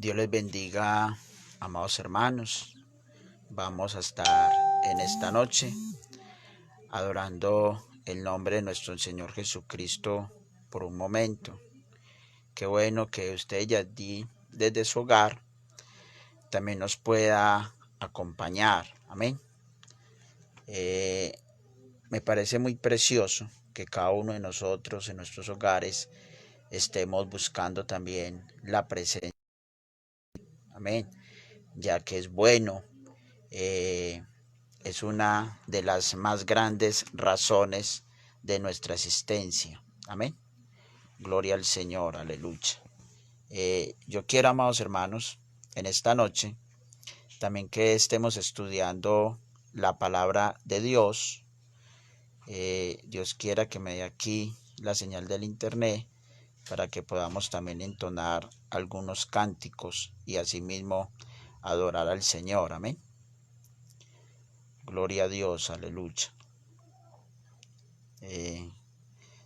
Dios les bendiga, amados hermanos. Vamos a estar en esta noche adorando el nombre de nuestro Señor Jesucristo por un momento. Qué bueno que usted ya desde su hogar también nos pueda acompañar. Amén. Me parece muy precioso que cada uno de nosotros en nuestros hogares estemos buscando también la presencia. Amén. Ya que es bueno. Es una de las más grandes razones de nuestra existencia. Amén. Gloria al Señor, aleluya. Yo quiero, amados hermanos, en esta noche, también que estemos estudiando la palabra de Dios. Dios quiera que me dé aquí la señal del internet para que podamos también entonar algunos cánticos y asimismo adorar al Señor. Amén. Gloria a Dios, aleluya.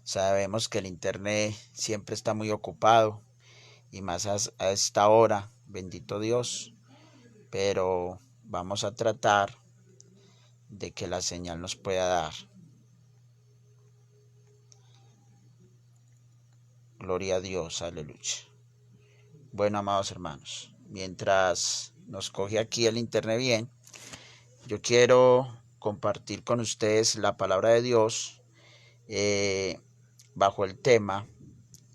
Sabemos que el internet siempre está muy ocupado y más a esta hora, bendito Dios, pero vamos a tratar de que la señal nos pueda dar. Gloria a Dios, aleluya. Bueno, amados hermanos, mientras nos coge aquí el internet bien, yo quiero compartir con ustedes la palabra de Dios bajo el tema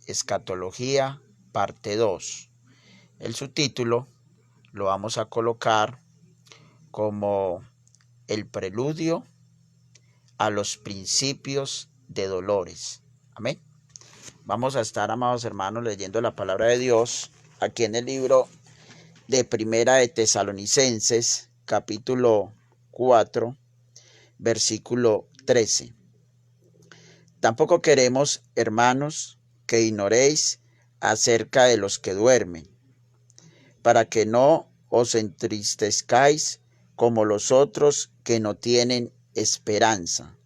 Escatología, parte 2. El subtítulo lo vamos a colocar como el preludio a los principios de dolores. Amén. Vamos a estar, amados hermanos, leyendo la palabra de Dios aquí en el libro de Primera de Tesalonicenses, capítulo 4, versículo 13. Tampoco queremos, hermanos, que ignoréis acerca de los que duermen, para que no os entristezcáis como los otros que no tienen esperanza.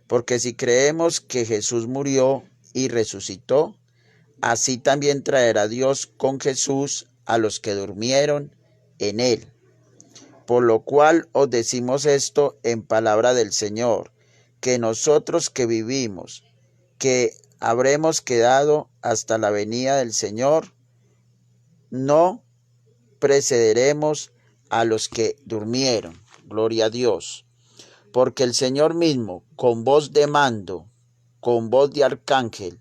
Porque si creemos que Jesús murió y resucitó, así también traerá Dios con Jesús a los que durmieron en él. Por lo cual os decimos esto en palabra del Señor, que nosotros que vivimos, que habremos quedado hasta la venida del Señor, no precederemos a los que durmieron. Gloria a Dios. Porque el Señor mismo, con voz de mando, con voz de arcángel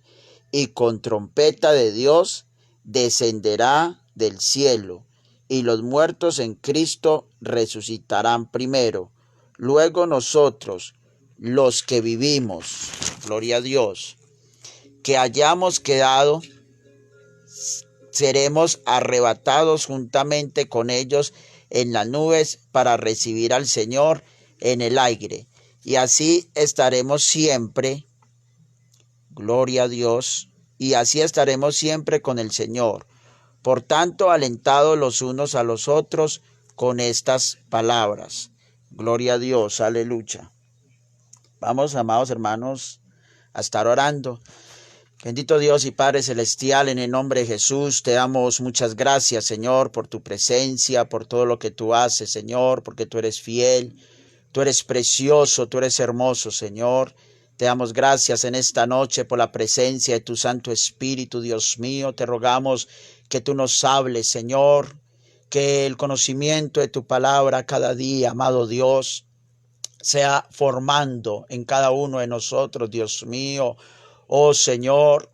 y con trompeta de Dios, descenderá del cielo, y los muertos en Cristo resucitarán primero. Luego nosotros, los que vivimos, gloria a Dios, que hayamos quedado, seremos arrebatados juntamente con ellos en las nubes para recibir al Señor en el aire. Y así estaremos siempre, gloria a Dios, y así estaremos siempre con el Señor. Por tanto, alentados los unos a los otros con estas palabras. Gloria a Dios, aleluya. Vamos, amados hermanos, a estar orando. Bendito Dios y Padre Celestial, en el nombre de Jesús, te damos muchas gracias, Señor, por tu presencia, por todo lo que tú haces, Señor, porque tú eres fiel, tú eres precioso, tú eres hermoso, Señor. Te damos gracias en esta noche por la presencia de tu Santo Espíritu, Dios mío. Te rogamos que tú nos hables, Señor, que el conocimiento de tu palabra cada día, amado Dios, sea formando en cada uno de nosotros, Dios mío. Oh Señor,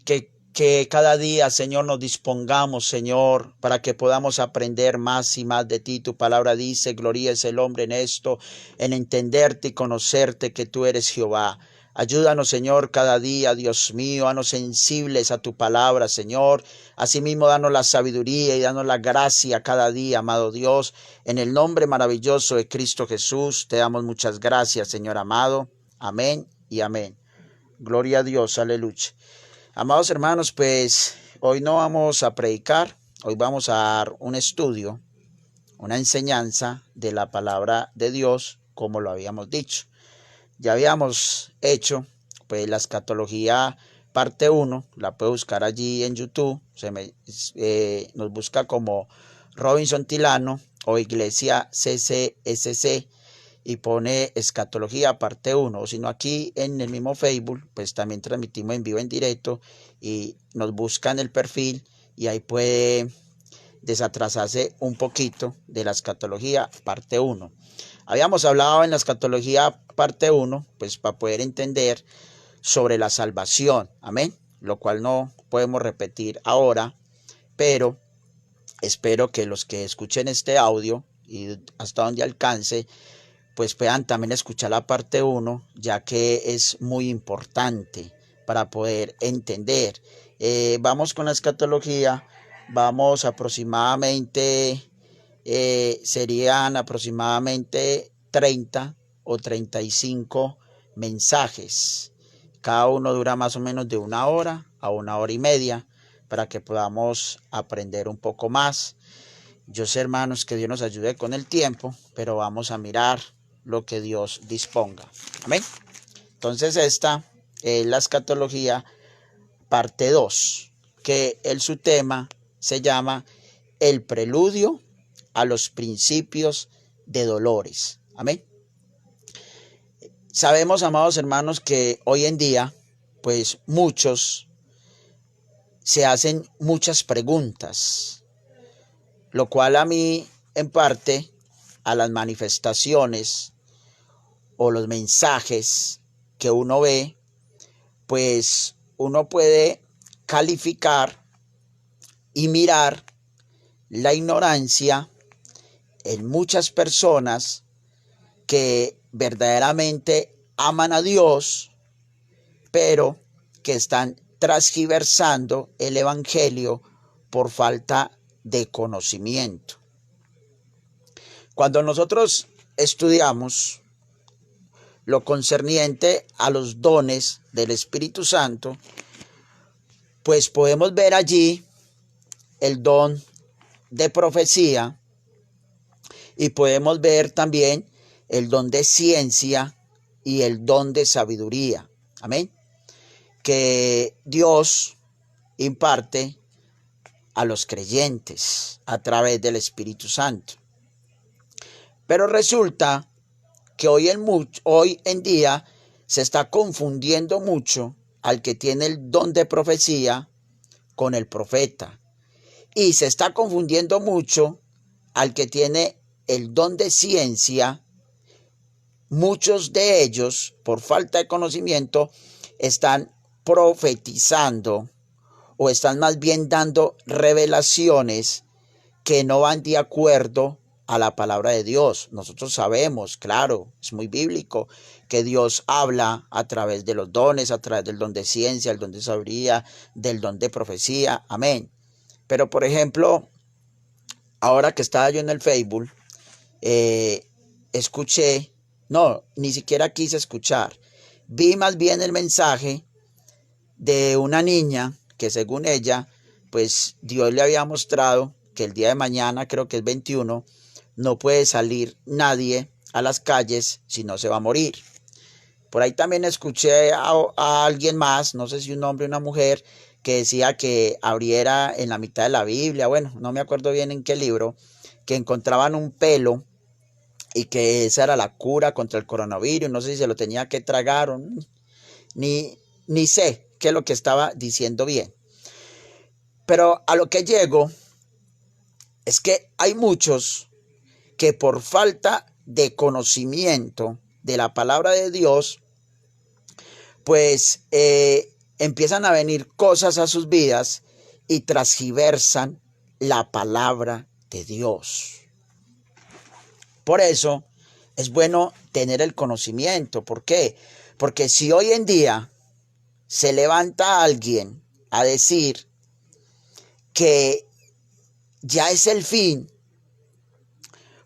que cada día, Señor, nos dispongamos, Señor, para que podamos aprender más y más de ti. Tu palabra dice, gloria es el hombre en esto, en entenderte y conocerte que tú eres Jehová. Ayúdanos, Señor, cada día, Dios mío, hanos sensibles a tu palabra, Señor. Asimismo, danos la sabiduría y danos la gracia cada día, amado Dios. En el nombre maravilloso de Cristo Jesús, te damos muchas gracias, Señor amado. Amén y amén. Gloria a Dios, aleluya. Amados hermanos, pues hoy no vamos a predicar, hoy vamos a dar un estudio, una enseñanza de la palabra de Dios, como lo habíamos dicho. Ya habíamos hecho pues la escatología parte 1, la puede buscar allí en YouTube, nos busca como Robinson Tilano o Iglesia CCSC y pone escatología parte 1, o si no aquí en el mismo Facebook, pues también transmitimos en vivo en directo y nos buscan el perfil y ahí puede desatrasarse un poquito de la escatología parte 1. Habíamos hablado en la escatología parte 1, pues para poder entender sobre la salvación, amén, lo cual no podemos repetir ahora, pero espero que los que escuchen este audio y hasta donde alcance, pues puedan también escuchar la parte 1, ya que es muy importante para poder entender. Vamos con la escatología, vamos aproximadamente, serían aproximadamente 30 o 35 mensajes. Cada uno dura más o menos de 1 hora a 1 hora y media para que podamos aprender un poco más. Yo sé, hermanos, que Dios nos ayude con el tiempo, pero vamos a mirar lo que Dios disponga. Amén. Entonces esta es la escatología parte 2, que su tema se llama el preludio a los principios de dolores. Amén. Sabemos, amados hermanos, que hoy en día, pues muchos se hacen muchas preguntas, lo cual a mí, en parte, a las manifestaciones o los mensajes que uno ve, pues uno puede calificar y mirar la ignorancia en muchas personas que verdaderamente aman a Dios, pero que están transgiversando el evangelio por falta de conocimiento. Cuando nosotros estudiamos lo concerniente a los dones del Espíritu Santo, pues podemos ver allí el don de profecía y podemos ver también el don de ciencia y el don de sabiduría. Amén. Que Dios imparte a los creyentes a través del Espíritu Santo. Pero resulta que hoy en día se está confundiendo mucho al que tiene el don de profecía con el profeta. Y se está confundiendo mucho al que tiene el don de ciencia. Muchos de ellos, por falta de conocimiento, están profetizando o están más bien dando revelaciones que no van de acuerdo a la palabra de Dios. Nosotros sabemos, claro, es muy bíblico, que Dios habla a través de los dones, a través del don de ciencia, el don de sabiduría, del don de profecía, amén. Pero por ejemplo, ahora que estaba yo en el Facebook, escuché, no, ni siquiera quise escuchar, vi más bien el mensaje de una niña que según ella, pues Dios le había mostrado que el día de mañana, creo que es 21, no puede salir nadie a las calles si no se va a morir. Por ahí también escuché a alguien más, no sé si un hombre o una mujer, que decía que abriera en la mitad de la Biblia, bueno, no me acuerdo bien en qué libro, que encontraban un pelo y que esa era la cura contra el coronavirus, no sé si se lo tenía que tragar o ni sé qué es lo que estaba diciendo bien. Pero a lo que llego es que hay muchos que por falta de conocimiento de la palabra de Dios, pues empiezan a venir cosas a sus vidas y transgiversan la palabra de Dios. Por eso es bueno tener el conocimiento. ¿Por qué? Porque si hoy en día se levanta alguien a decir que ya es el fin,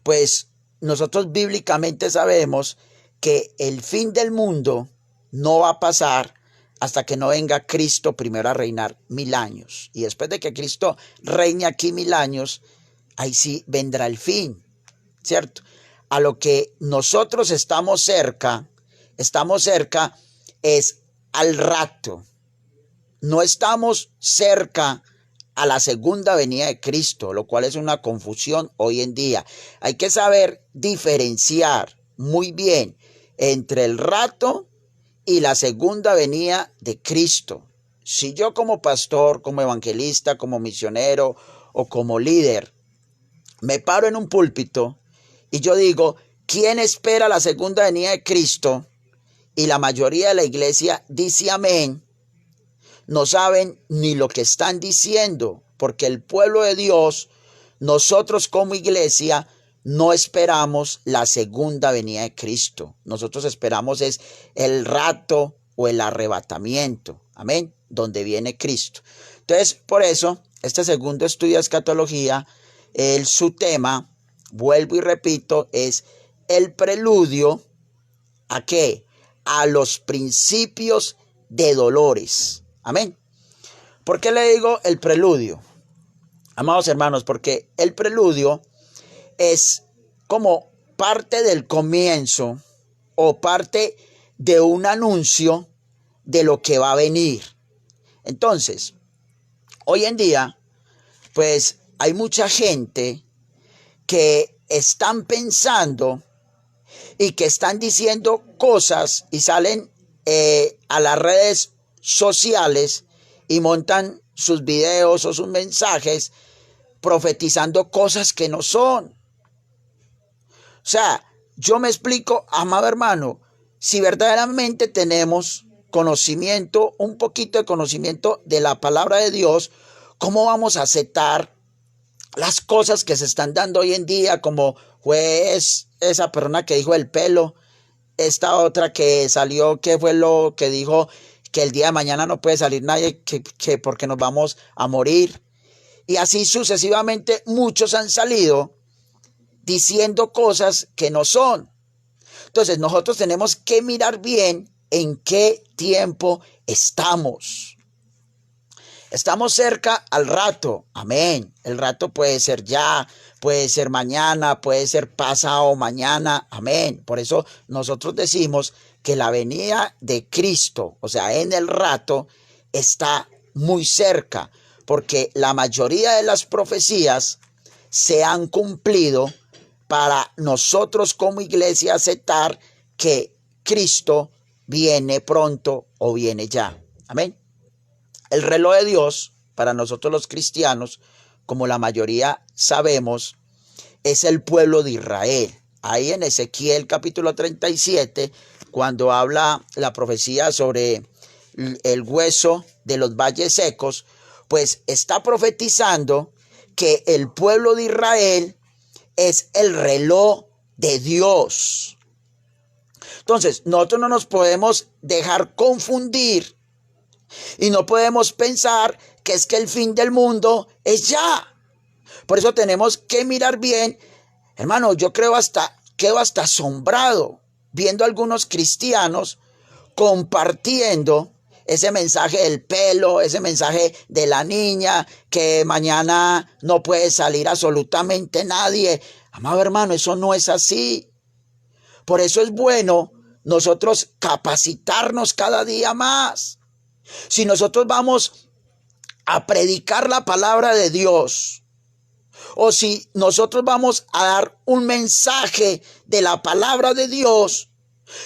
pues nosotros bíblicamente sabemos que el fin del mundo no va a pasar hasta que no venga Cristo primero a reinar 1000 años. Y después de que Cristo reine aquí 1000 años, ahí sí vendrá el fin, ¿cierto? A lo que nosotros estamos cerca es al rapto. no estamos cerca a la segunda venida de Cristo, lo cual es una confusión hoy en día. Hay que saber diferenciar muy bien entre el rapto y la segunda venida de Cristo. Si yo como pastor, como evangelista, como misionero o como líder me paro en un púlpito y yo digo, ¿quién espera la segunda venida de Cristo? Y la mayoría de la iglesia dice amén. No saben ni lo que están diciendo, porque el pueblo de Dios, nosotros como iglesia, no esperamos la segunda venida de Cristo. Nosotros esperamos es el rapto o el arrebatamiento. Amén. Donde viene Cristo. Entonces, por eso, este segundo estudio de escatología, su tema, vuelvo y repito, es el preludio ¿a qué? A los principios de dolores. Amén. ¿Por qué le digo el preludio? Amados hermanos, porque el preludio es como parte del comienzo o parte de un anuncio de lo que va a venir. Entonces, hoy en día, pues hay mucha gente que están pensando y que están diciendo cosas y salen a las redes sociales y montan sus videos o sus mensajes profetizando cosas que no son. O sea, yo me explico, amado hermano, si verdaderamente tenemos conocimiento, un poquito de conocimiento de la palabra de Dios, ¿cómo vamos a aceptar las cosas que se están dando hoy en día, como fue esa persona que dijo el pelo, esta otra que salió, que fue lo que dijo que el día de mañana no puede salir nadie, que porque nos vamos a morir? Y así sucesivamente muchos han salido diciendo cosas que no son. Entonces nosotros tenemos que mirar bien en qué tiempo estamos. Estamos cerca al rato, amén. El rato puede ser ya, puede ser mañana, puede ser pasado mañana, amén. Por eso nosotros decimos que la venida de Cristo, o sea, en el rato, está muy cerca, porque la mayoría de las profecías se han cumplido para nosotros como iglesia aceptar que Cristo viene pronto o viene ya, amén. El reloj de Dios, para nosotros los cristianos, como la mayoría sabemos, es el pueblo de Israel. Ahí en Ezequiel capítulo 37, cuando habla la profecía sobre el hueso de los valles secos, pues está profetizando que el pueblo de Israel es el reloj de Dios. Entonces, nosotros no nos podemos dejar confundir y no podemos pensar que es que el fin del mundo es ya. Por eso tenemos que mirar bien. Hermano, yo quedo hasta asombrado viendo a algunos cristianos compartiendo ese mensaje del pelo, ese mensaje de la niña, que mañana no puede salir absolutamente nadie. Amado hermano, eso no es así. Por eso es bueno nosotros capacitarnos cada día más. Si nosotros vamos a predicar la palabra de Dios, o si nosotros vamos a dar un mensaje de la palabra de Dios,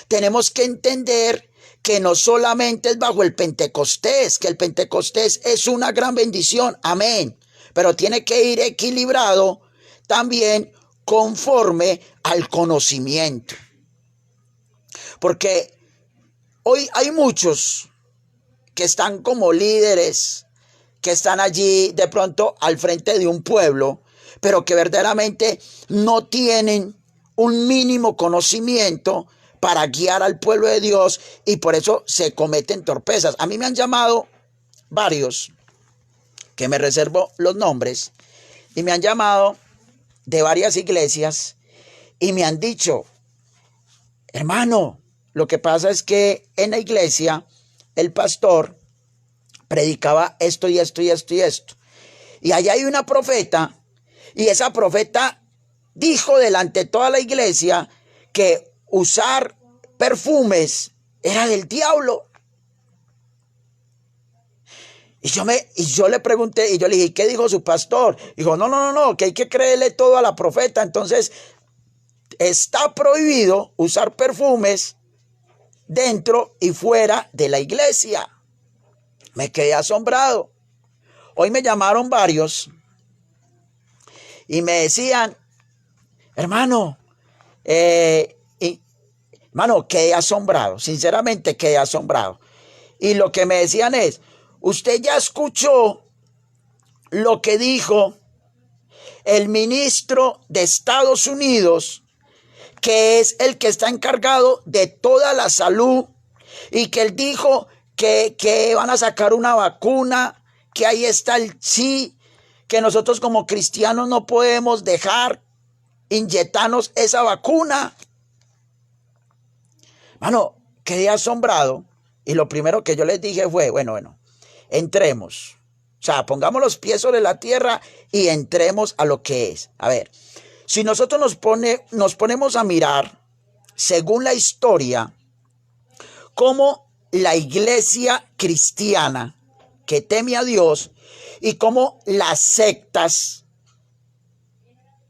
tenemos que entender que no solamente es bajo el Pentecostés, que el Pentecostés es una gran bendición, amén, pero tiene que ir equilibrado también conforme al conocimiento. Porque hoy hay muchos que están como líderes, que están allí de pronto al frente de un pueblo, pero que verdaderamente no tienen un mínimo conocimiento para guiar al pueblo de Dios, y por eso se cometen torpezas. A mí me han llamado varios, que me reservo los nombres, y me han llamado de varias iglesias y me han dicho, hermano, lo que pasa es que en la iglesia el pastor predicaba esto y esto y esto y esto. Y allá hay una profeta, y esa profeta dijo delante de toda la iglesia que usar perfumes era del diablo. Y yo le pregunté, y yo le dije, ¿qué dijo su pastor? Dijo, no, que hay que creerle todo a la profeta. Entonces, está prohibido usar perfumes dentro y fuera de la iglesia. Me quedé asombrado. Hoy me llamaron varios y me decían, hermano, hermano, quedé asombrado, sinceramente quedé asombrado. Y lo que me decían es, usted ya escuchó lo que dijo el ministro de Estados Unidos, que es el que está encargado de toda la salud, y que él dijo que van a sacar una vacuna, que ahí está el sí, que nosotros como cristianos no podemos dejar inyectarnos esa vacuna. Mano, quedé asombrado y lo primero que yo les dije fue, bueno, entremos. O sea, pongamos los pies sobre la tierra y entremos a lo que es. A ver, si nosotros nos ponemos a mirar, según la historia, cómo la iglesia cristiana que teme a Dios y cómo las sectas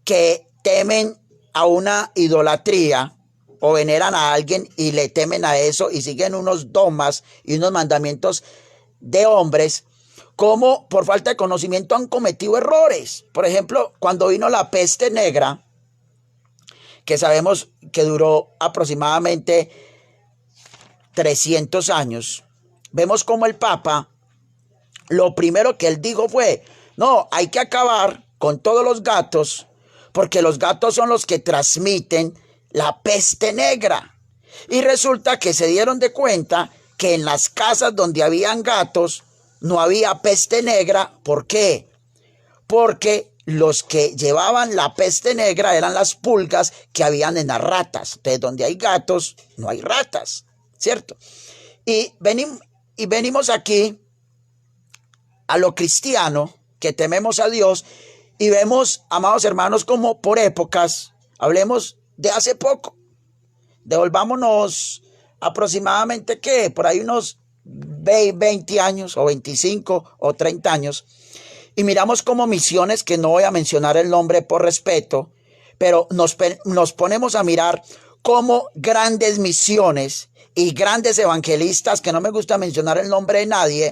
que temen a una idolatría o veneran a alguien y le temen a eso y siguen unos dogmas y unos mandamientos de hombres, como por falta de conocimiento han cometido errores. Por ejemplo, cuando vino la peste negra, que sabemos que duró aproximadamente 300 años, vemos como el Papa, lo primero que él dijo fue, no, hay que acabar con todos los gatos, porque los gatos son los que transmiten la peste negra. Y resulta que se dieron de cuenta que en las casas donde habían gatos no había peste negra. ¿Por qué? Porque los que llevaban la peste negra eran las pulgas que habían en las ratas. Entonces, donde hay gatos, no hay ratas, ¿cierto? Y venimos aquí a lo cristiano, que tememos a Dios, y vemos, amados hermanos, como por épocas, hablemos de hace poco, devolvámonos aproximadamente, ¿qué? Por ahí unos 20 años, o 25, o 30 años, y miramos como misiones, que no voy a mencionar el nombre por respeto, pero nos ponemos a mirar cómo grandes misiones y grandes evangelistas, que no me gusta mencionar el nombre de nadie,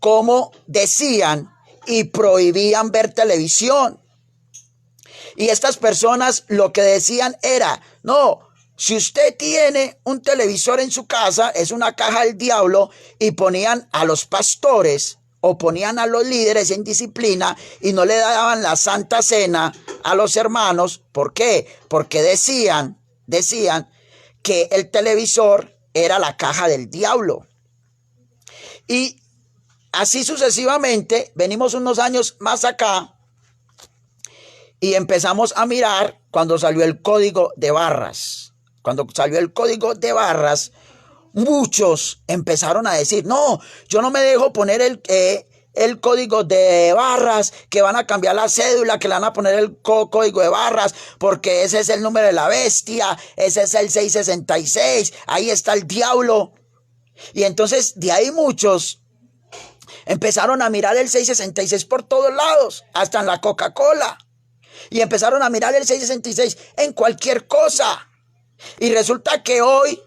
cómo decían y prohibían ver televisión. Y estas personas lo que decían era, no, si usted tiene un televisor en su casa, es una caja del diablo, y ponían a los pastores o ponían a los líderes en disciplina y no le daban la Santa Cena a los hermanos. ¿Por qué? Porque decían que el televisor era la caja del diablo. Y así sucesivamente, venimos unos años más acá y empezamos a mirar cuando salió el código de barras. Cuando salió el código de barras, muchos empezaron a decir, no, yo no me dejo poner el código de barras, que van a cambiar la cédula, que le van a poner el código de barras, porque ese es el número de la bestia, ese es el 666, ahí está el diablo. Y entonces de ahí muchos empezaron a mirar el 666 por todos lados, hasta en la Coca-Cola. Y empezaron a mirar el 666 en cualquier cosa. Y resulta que hoy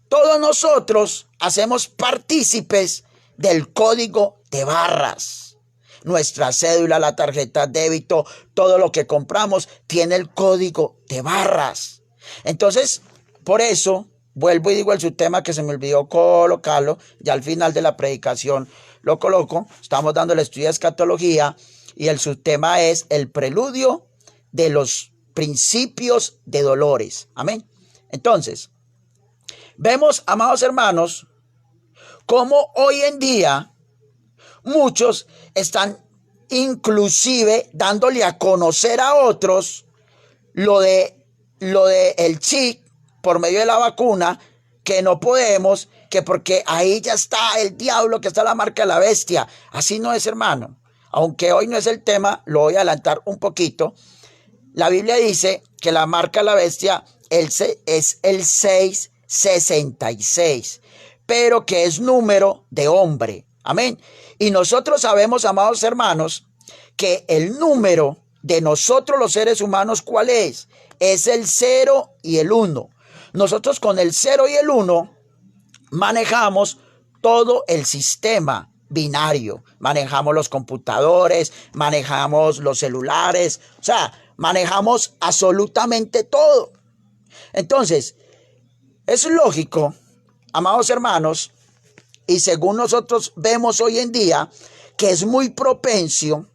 todos nosotros hacemos partícipes del código de barras. Nuestra cédula, la tarjeta de débito, todo lo que compramos tiene el código de barras. Entonces, por eso, vuelvo y digo el subtema que se me olvidó colocarlo, ya al final de la predicación lo coloco. Estamos dando el estudio de escatología y el subtema es el preludio de los principios de dolores. Amén. Entonces, vemos, amados hermanos, cómo hoy en día muchos están inclusive dándole a conocer a otros lo de el chip por medio de la vacuna, que no podemos, que porque ahí ya está el diablo, que está la marca de la bestia. Así no es, hermano. Aunque hoy no es el tema, lo voy a adelantar un poquito. La Biblia dice que la marca de la bestia es el 666, pero que es número de hombre. Amén. Y nosotros sabemos, amados hermanos, que el número de nosotros los seres humanos, ¿cuál es? Es el 0 y el 1. Nosotros con el 0 y el 1 manejamos todo el sistema binario. Manejamos los computadores, manejamos los celulares, o sea, manejamos absolutamente todo. Entonces, es lógico, amados hermanos, y según nosotros vemos hoy en día, que es muy propenso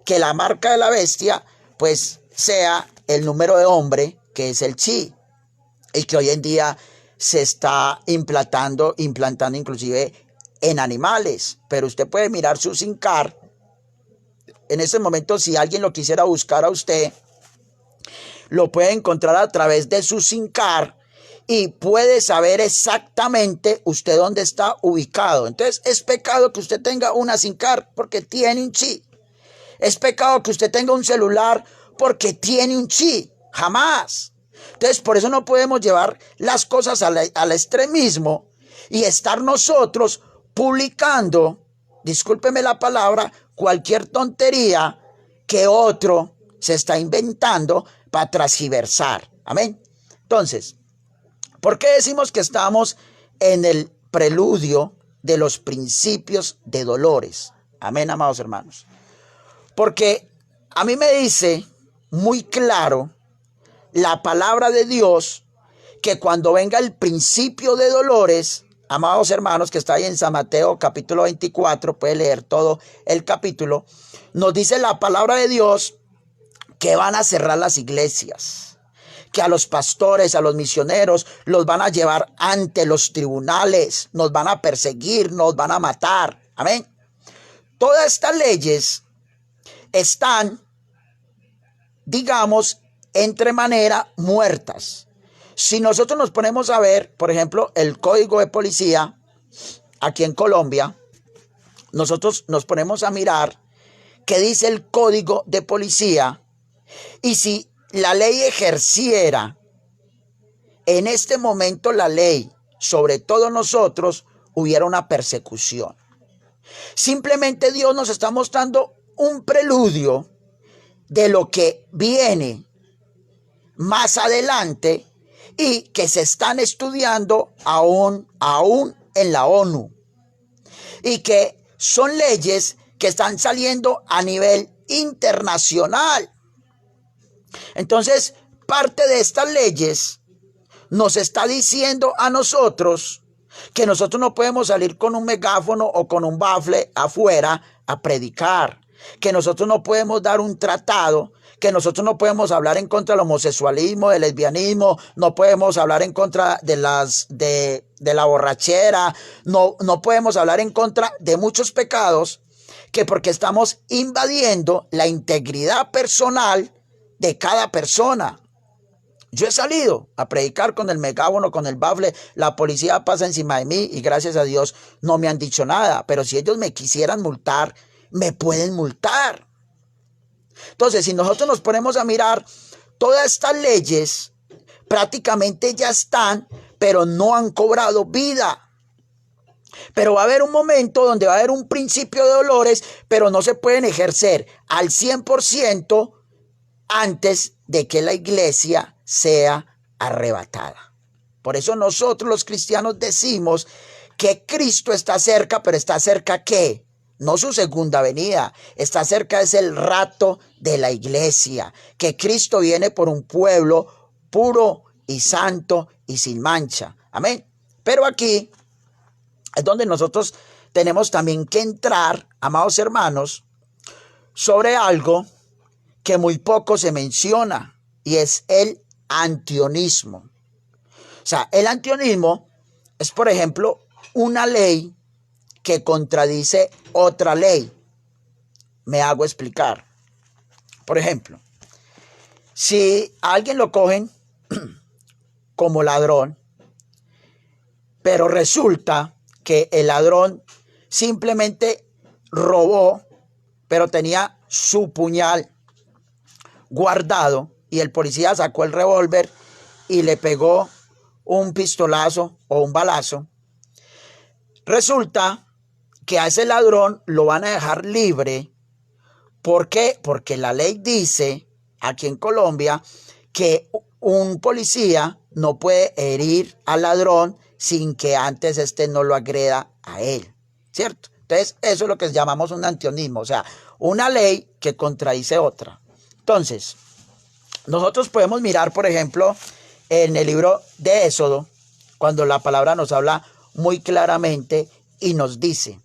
que la marca de la bestia, pues, sea el número de hombre, que es el chi, y que hoy en día se está implantando inclusive en animales. Pero usted puede mirar su SINCAR. En ese momento, si alguien lo quisiera buscar a usted, lo puede encontrar a través de su SINCAR y puede saber exactamente usted dónde está ubicado. Entonces, es pecado que usted tenga una SINCAR porque tiene un chi. Es pecado que usted tenga un celular porque tiene un chi. Jamás. Entonces, por eso no podemos llevar las cosas al extremismo y estar nosotros publicando, discúlpeme la palabra, cualquier tontería que otro se está inventando para transgiversar. Amén. Entonces, ¿por qué decimos que estamos en el preludio de los principios de dolores? Amén, amados hermanos. Porque a mí me dice muy claro la palabra de Dios que cuando venga el principio de dolores, amados hermanos, que está ahí en San Mateo capítulo 24, puede leer todo el capítulo, nos dice la palabra de Dios que van a cerrar las iglesias, que a los pastores, a los misioneros, los van a llevar ante los tribunales, nos van a perseguir, nos van a matar. Amén. Todas estas leyes están, digamos, entre manera muertas. Si nosotros nos ponemos a ver, por ejemplo, el código de policía aquí en Colombia, nosotros nos ponemos a mirar qué dice el código de policía y si la ley ejerciera en este momento la ley sobre todos nosotros, hubiera una persecución. Simplemente Dios nos está mostrando un preludio de lo que viene más adelante y que se están estudiando aún en la ONU y que son leyes que están saliendo a nivel internacional. Entonces, parte de estas leyes nos está diciendo a nosotros que nosotros no podemos salir con un megáfono o con un bafle afuera a predicar, que nosotros no podemos dar un tratado, que nosotros no podemos hablar en contra del homosexualismo, del lesbianismo, no podemos hablar en contra de la borrachera, no podemos hablar en contra de muchos pecados, que porque estamos invadiendo la integridad personal de cada persona. Yo he salido a predicar con el megáfono, con el bafle, la policía pasa encima de mí y gracias a Dios no me han dicho nada, pero si ellos me quisieran multar, me pueden multar. Entonces, si nosotros nos ponemos a mirar, todas estas leyes prácticamente ya están, pero no han cobrado vida. Pero va a haber un momento donde va a haber un principio de dolores, pero no se pueden ejercer al 100% antes de que la iglesia sea arrebatada. Por eso nosotros los cristianos decimos que Cristo está cerca, pero está cerca ¿qué? No su segunda venida, está cerca es el rapto de la iglesia, que Cristo viene por un pueblo puro y santo y sin mancha. Amén. Pero aquí es donde nosotros tenemos también que entrar, amados hermanos, sobre algo que muy poco se menciona y es el antionismo. O sea, el antionismo es, por ejemplo, una ley que contradice otra ley. Me hago explicar. Por ejemplo, si a alguien lo cogen como ladrón, pero resulta que el ladrón simplemente robó, pero tenía su puñal guardado y el policía sacó el revólver y le pegó un pistolazo o un balazo. Resulta que a ese ladrón lo van a dejar libre. ¿Por qué? Porque la ley dice aquí en Colombia que un policía no puede herir al ladrón sin que antes no lo agreda a él, ¿cierto? Entonces, eso es lo que llamamos un antionismo, o sea, una ley que contradice otra. Entonces, nosotros podemos mirar, por ejemplo, en el libro de Éxodo, cuando la palabra nos habla muy claramente y nos dice,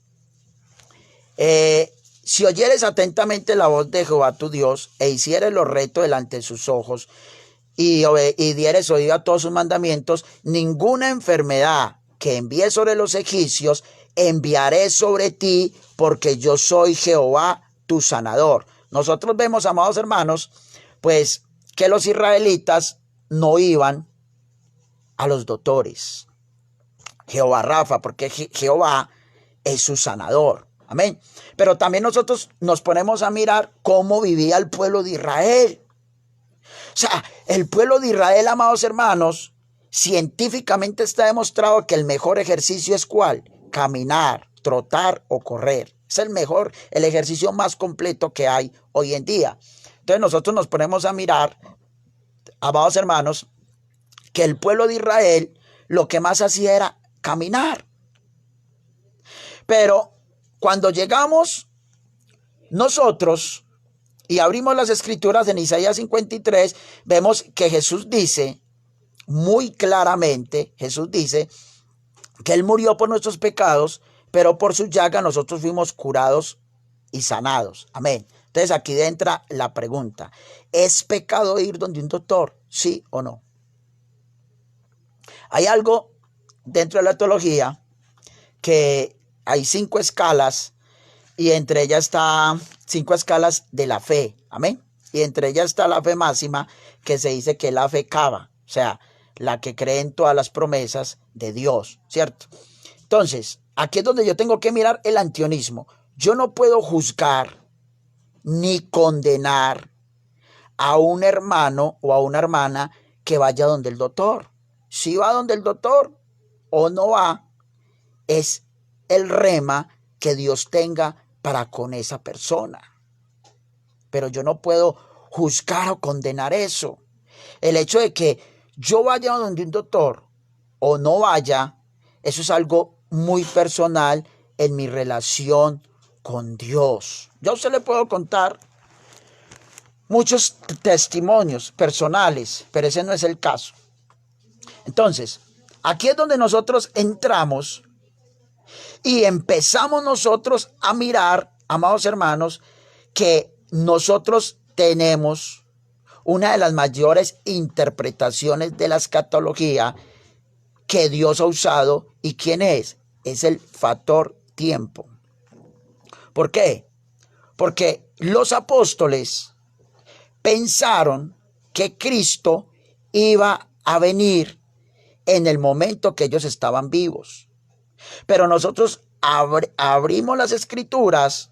si oyeres atentamente la voz de Jehová tu Dios e hicieres lo recto delante de sus ojos y dieres oído a todos sus mandamientos, ninguna enfermedad que envíe sobre los egipcios enviaré sobre ti, porque yo soy Jehová tu sanador. Nosotros vemos, amados hermanos, pues que los israelitas no iban a los doctores. Jehová Rafa, porque Jehová es su sanador. Amén. Pero también nosotros nos ponemos a mirar cómo vivía el pueblo de Israel. O sea, el pueblo de Israel, amados hermanos, científicamente está demostrado que el mejor ejercicio es ¿cuál? Caminar, trotar o correr. Es el ejercicio más completo que hay hoy en día. Entonces nosotros nos ponemos a mirar, amados hermanos, que el pueblo de Israel lo que más hacía era caminar. Pero cuando llegamos nosotros y abrimos las escrituras en Isaías 53, vemos que Jesús dice muy claramente, Jesús dice que Él murió por nuestros pecados, pero por su llaga nosotros fuimos curados y sanados. Amén. Entonces aquí entra la pregunta, ¿es pecado ir donde un doctor? ¿Sí o no? Hay algo dentro de la teología que hay 5 escalas y entre ellas está 5 escalas de la fe. Amén. Y entre ellas está la fe máxima, que se dice que es la fe cava, o sea, la que cree en todas las promesas de Dios, ¿cierto? Entonces, aquí es donde yo tengo que mirar el antionismo. Yo no puedo juzgar ni condenar a un hermano o a una hermana que vaya donde el doctor. Si va donde el doctor o no va, es el rema que Dios tenga para con esa persona. Pero yo no puedo juzgar o condenar eso. El hecho de que yo vaya donde un doctor o no vaya, eso es algo muy personal en mi relación con Dios. Yo a usted le puedo contar muchos testimonios personales, pero ese no es el caso. Entonces, aquí es donde nosotros entramos y empezamos nosotros a mirar, amados hermanos, que nosotros tenemos una de las mayores interpretaciones de la escatología que Dios ha usado. ¿Y quién es? Es el factor tiempo. ¿Por qué? Porque los apóstoles pensaron que Cristo iba a venir en el momento que ellos estaban vivos. Pero nosotros abrimos las escrituras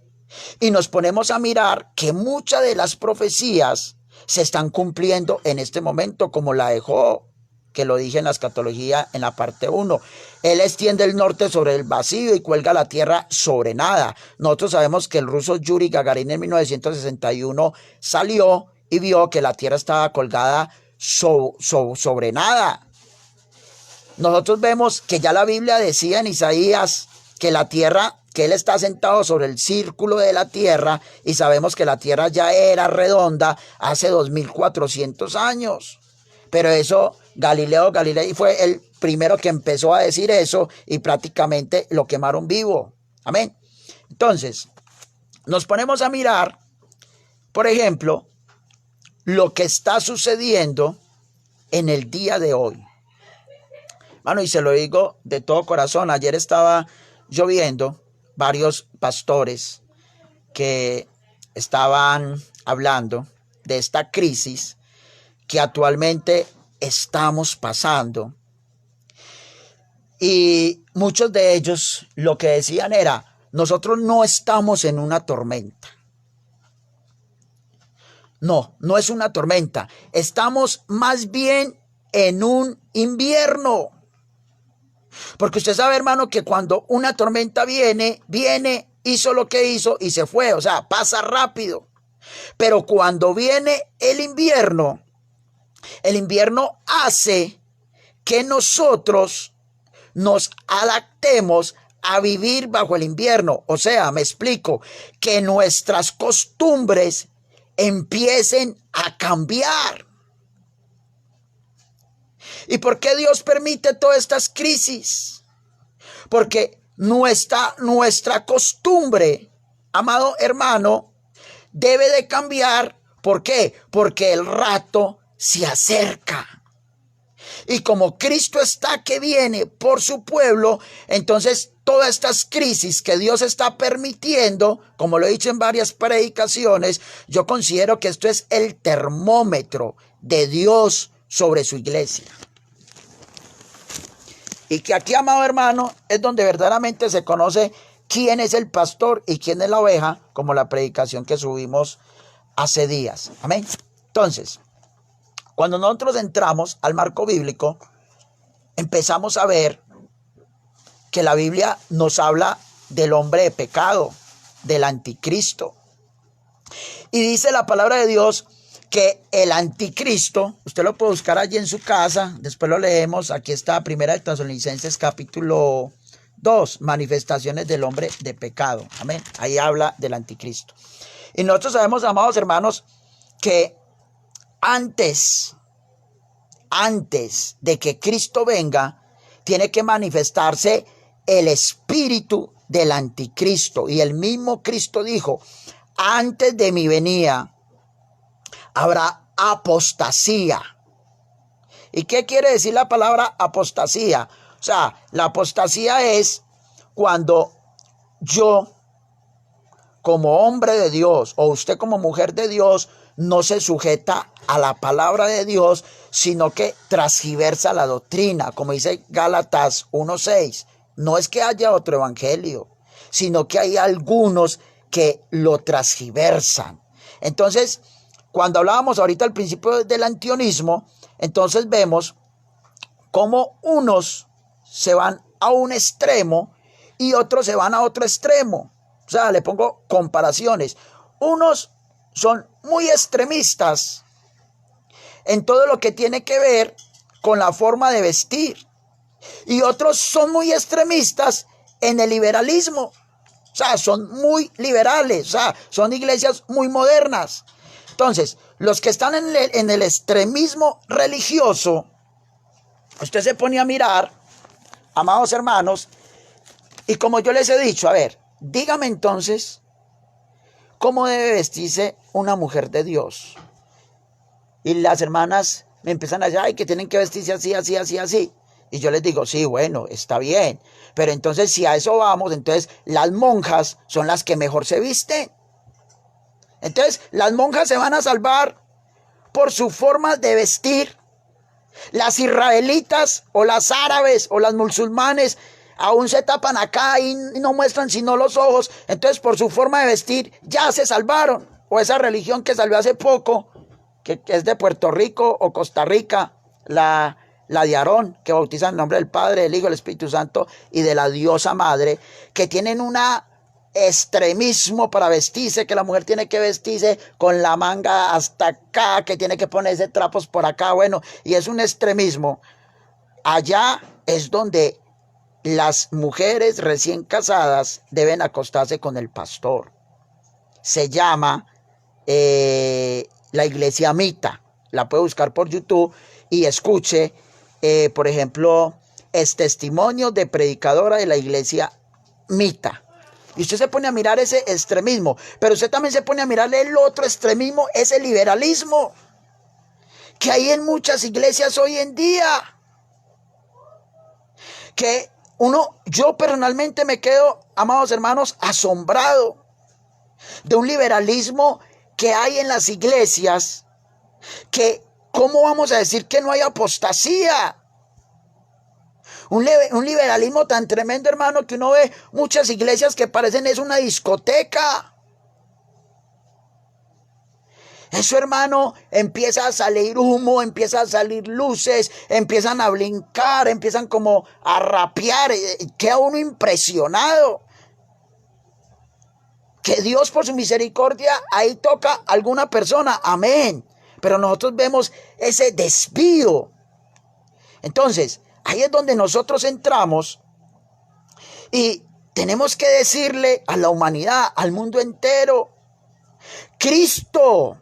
y nos ponemos a mirar que muchas de las profecías se están cumpliendo en este momento, como la de Job, que lo dije en la escatología en la parte 1. Él extiende el norte sobre el vacío y cuelga la tierra sobre nada. Nosotros sabemos que el ruso Yuri Gagarin en 1961 salió y vio que la tierra estaba colgada sobre nada. Nosotros vemos que ya la Biblia decía en Isaías que la tierra, que él está sentado sobre el círculo de la tierra, y sabemos que la tierra ya era redonda hace 2400 años. Pero eso, Galileo Galilei fue el primero que empezó a decir eso y prácticamente lo quemaron vivo. Amén. Entonces, nos ponemos a mirar, por ejemplo, lo que está sucediendo en el día de hoy. Bueno, y se lo digo de todo corazón. Ayer estaba lloviendo varios pastores que estaban hablando de esta crisis que actualmente estamos pasando. Y muchos de ellos lo que decían era, nosotros no estamos en una tormenta. No, no es una tormenta. Estamos más bien en un invierno. Porque usted sabe, hermano, que cuando una tormenta viene, hizo lo que hizo y se fue. O sea, pasa rápido. Pero cuando viene el invierno hace que nosotros nos adaptemos a vivir bajo el invierno. O sea, me explico, que nuestras costumbres empiecen a cambiar. ¿Y por qué Dios permite todas estas crisis? Porque nuestra costumbre, amado hermano, debe de cambiar. ¿Por qué? Porque el rato se acerca. Y como Cristo está que viene por su pueblo, entonces todas estas crisis que Dios está permitiendo, como lo he dicho en varias predicaciones, yo considero que esto es el termómetro de Dios sobre su iglesia. Y que aquí, amado hermano, es donde verdaderamente se conoce quién es el pastor y quién es la oveja, como la predicación que subimos hace días. Amén. Entonces, cuando nosotros entramos al marco bíblico, empezamos a ver que la Biblia nos habla del hombre de pecado, del anticristo. Y dice la palabra de Dios que el anticristo, usted lo puede buscar allí en su casa, después lo leemos, aquí está Primera de Tesalonicenses capítulo 2, manifestaciones del hombre de pecado. Amén. Ahí habla del anticristo. Y nosotros sabemos, amados hermanos, que antes de que Cristo venga, tiene que manifestarse el espíritu del anticristo. Y el mismo Cristo dijo, antes de mi venida habrá apostasía. ¿Y qué quiere decir la palabra apostasía? O sea, la apostasía es cuando yo, como hombre de Dios, o usted como mujer de Dios, no se sujeta a la palabra de Dios, sino que transgiversa la doctrina, como dice Gálatas 1:6. No es que haya otro evangelio, sino que hay algunos que lo transgiversan. Entonces, cuando hablábamos ahorita al principio del antionismo, entonces vemos cómo unos se van a un extremo y otros se van a otro extremo. O sea, le pongo comparaciones. Unos son muy extremistas en todo lo que tiene que ver con la forma de vestir. Y otros son muy extremistas en el liberalismo. O sea, son muy liberales. O sea, son iglesias muy modernas. Entonces, los que están en el extremismo religioso, usted se pone a mirar, amados hermanos, y como yo les he dicho, a ver, dígame entonces, ¿cómo debe vestirse una mujer de Dios? Y las hermanas me empiezan a decir, ay, que tienen que vestirse así, así, así, así. Y yo les digo, sí, bueno, está bien. Pero entonces, si a eso vamos, entonces las monjas son las que mejor se visten. Entonces, las monjas se van a salvar por su forma de vestir. Las israelitas o las árabes o las musulmanes aún se tapan acá y no muestran sino los ojos. Entonces, por su forma de vestir, ya se salvaron. O esa religión que salió hace poco, que es de Puerto Rico o Costa Rica, la de Aarón, que bautiza en el nombre del Padre, del Hijo, del Espíritu Santo y de la diosa madre, que tienen una extremismo para vestirse, que la mujer tiene que vestirse con la manga hasta acá, que tiene que ponerse trapos por acá, bueno, y es un extremismo. Allá es donde las mujeres recién casadas deben acostarse con el pastor. Se llama la iglesia Mita. La puede buscar por YouTube y escuche, por ejemplo, es testimonio de predicadora de la iglesia Mita. Y usted se pone a mirar ese extremismo, pero usted también se pone a mirar el otro extremismo, ese liberalismo, que hay en muchas iglesias hoy en día. Que yo personalmente me quedo, amados hermanos, asombrado de un liberalismo que hay en las iglesias, que ¿cómo vamos a decir que no hay apostasía? Un liberalismo tan tremendo, hermano, que uno ve muchas iglesias que parecen es una discoteca. Eso, hermano, empieza a salir humo, empieza a salir luces, empiezan a brincar, empiezan como a rapear. Queda uno impresionado. Que Dios por su misericordia ahí toca a alguna persona. Amén. Pero nosotros vemos ese desvío. Entonces, ahí es donde nosotros entramos y tenemos que decirle a la humanidad, al mundo entero, Cristo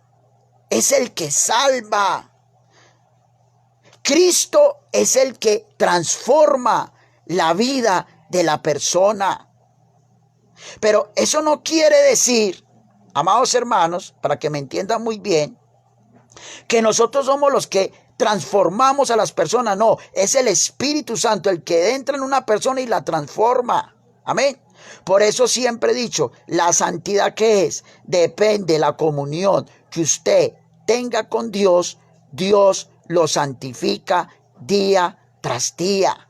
es el que salva. Cristo es el que transforma la vida de la persona. Pero eso no quiere decir, amados hermanos, para que me entiendan muy bien, que nosotros somos los que transformamos a las personas. No, es el Espíritu Santo el que entra en una persona y la transforma. Amén. Por eso siempre he dicho, la santidad que es, depende de la comunión que usted tenga con Dios. Dios lo santifica día tras día.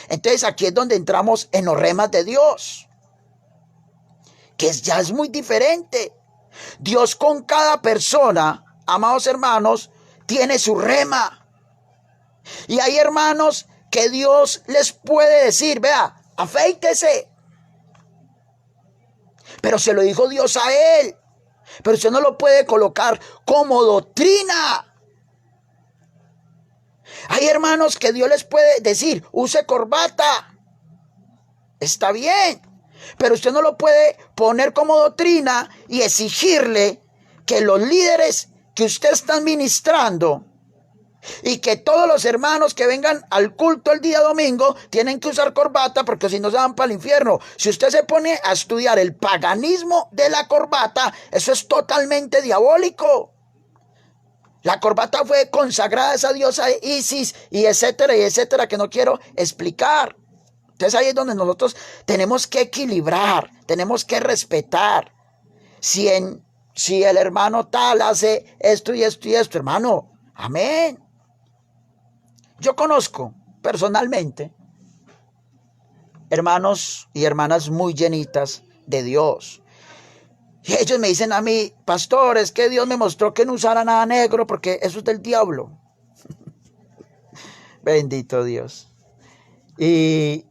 Entonces aquí es donde entramos en los remas de Dios, que ya es muy diferente. Dios con cada persona, amados hermanos, tiene su rema. Y hay hermanos que Dios les puede decir, vea, afeítese. Pero se lo dijo Dios a él. Pero usted no lo puede colocar como doctrina. Hay hermanos que Dios les puede decir, use corbata. Está bien. Pero usted no lo puede poner como doctrina y exigirle que los líderes que usted está ministrando y que todos los hermanos que vengan al culto el día domingo tienen que usar corbata, porque si no se van para el infierno. Si usted se pone a estudiar el paganismo de la corbata, eso es totalmente diabólico. La corbata fue consagrada a esa diosa Isis y etcétera, que no quiero explicar. Entonces ahí es donde nosotros tenemos que equilibrar, tenemos que respetar. Si el hermano tal hace esto y esto y esto, hermano, amén. Yo conozco personalmente hermanos y hermanas muy llenitas de Dios. Y ellos me dicen a mí, pastor, es que Dios me mostró que no usara nada negro porque eso es del diablo. Bendito Dios. Y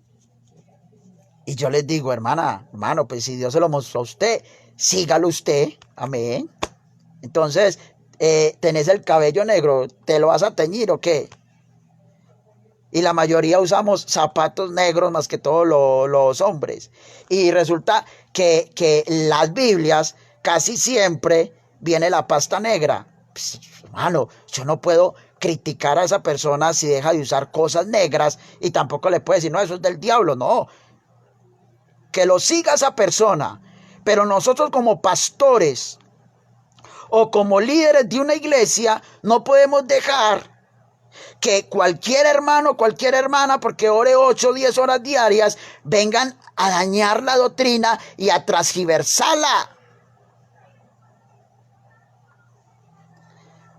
yo les digo, hermano, pues si Dios se lo mostró a usted, sígalo usted. Amén. Entonces, tenés el cabello negro, ¿te lo vas a teñir o qué? Y la mayoría usamos zapatos negros más que todos los hombres. Y resulta que las Biblias casi siempre viene la pasta negra. Pues, hermano, yo no puedo criticar a esa persona si deja de usar cosas negras y tampoco le puedo decir, no, eso es del diablo. No, que lo siga esa persona. Pero nosotros como pastores o como líderes de una iglesia no podemos dejar que cualquier hermano, cualquier hermana, porque ore 8 o 10 horas diarias, vengan a dañar la doctrina y a transgiversarla.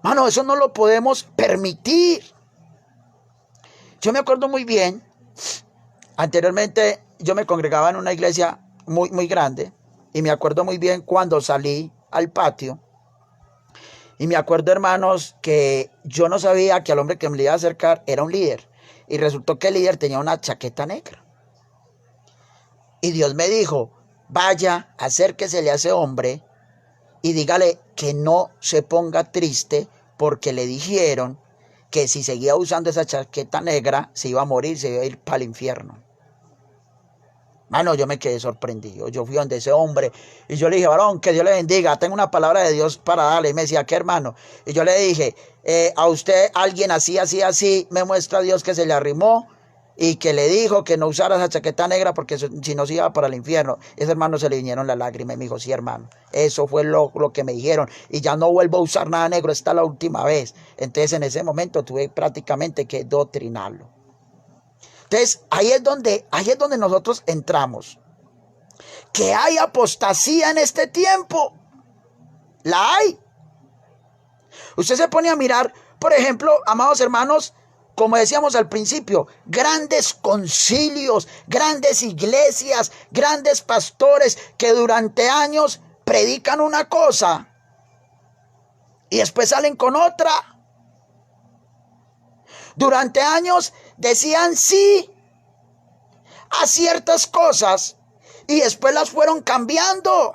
Mano, eso no lo podemos permitir. Yo me acuerdo muy bien, anteriormente yo me congregaba en una iglesia muy, muy grande, y me acuerdo muy bien cuando salí al patio. Y me acuerdo, hermanos, que yo no sabía que al hombre que me le iba a acercar era un líder. Y resultó que el líder tenía una chaqueta negra. Y Dios me dijo, vaya, acérquesele a ese hombre y dígale que no se ponga triste porque le dijeron que si seguía usando esa chaqueta negra se iba a morir, se iba a ir para el infierno. Mano, yo me quedé sorprendido. Yo fui donde ese hombre y yo le dije, varón, que Dios le bendiga, tengo una palabra de Dios para darle. Y me decía, ¿qué, hermano? Y yo le dije, a usted alguien así, me muestra Dios que se le arrimó y que le dijo que no usara esa chaqueta negra porque si no se iba para el infierno. Ese hermano se le vinieron las lágrimas y me dijo, sí, hermano, eso fue lo que me dijeron y ya no vuelvo a usar nada negro, esta es la última vez. Entonces en ese momento tuve prácticamente que doctrinarlo. Entonces, ahí es donde nosotros entramos. Que hay apostasía en este tiempo. La hay. Usted se pone a mirar, por ejemplo, amados hermanos, como decíamos al principio, grandes concilios, grandes iglesias, grandes pastores que durante años predican una cosa y después salen con otra. Durante años decían sí a ciertas cosas y después las fueron cambiando.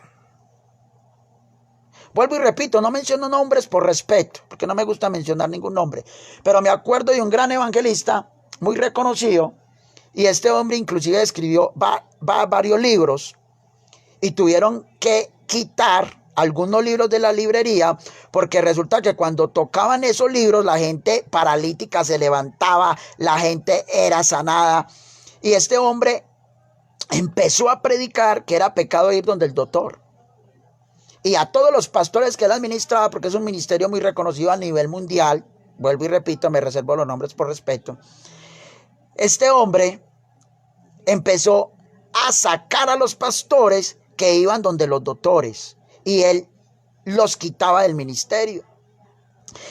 Vuelvo y repito, no menciono nombres por respeto, porque no me gusta mencionar ningún nombre, pero me acuerdo de un gran evangelista muy reconocido, y este hombre inclusive escribió varios libros, y tuvieron que quitar algunos libros de la librería, porque resulta que cuando tocaban esos libros, la gente paralítica se levantaba, la gente era sanada, y este hombre empezó a predicar que era pecado ir donde el doctor. Y a todos los pastores que él administraba, porque es un ministerio muy reconocido a nivel mundial, vuelvo y repito, me reservo los nombres por respeto, este hombre empezó a sacar a los pastores que iban donde los doctores, y él los quitaba del ministerio.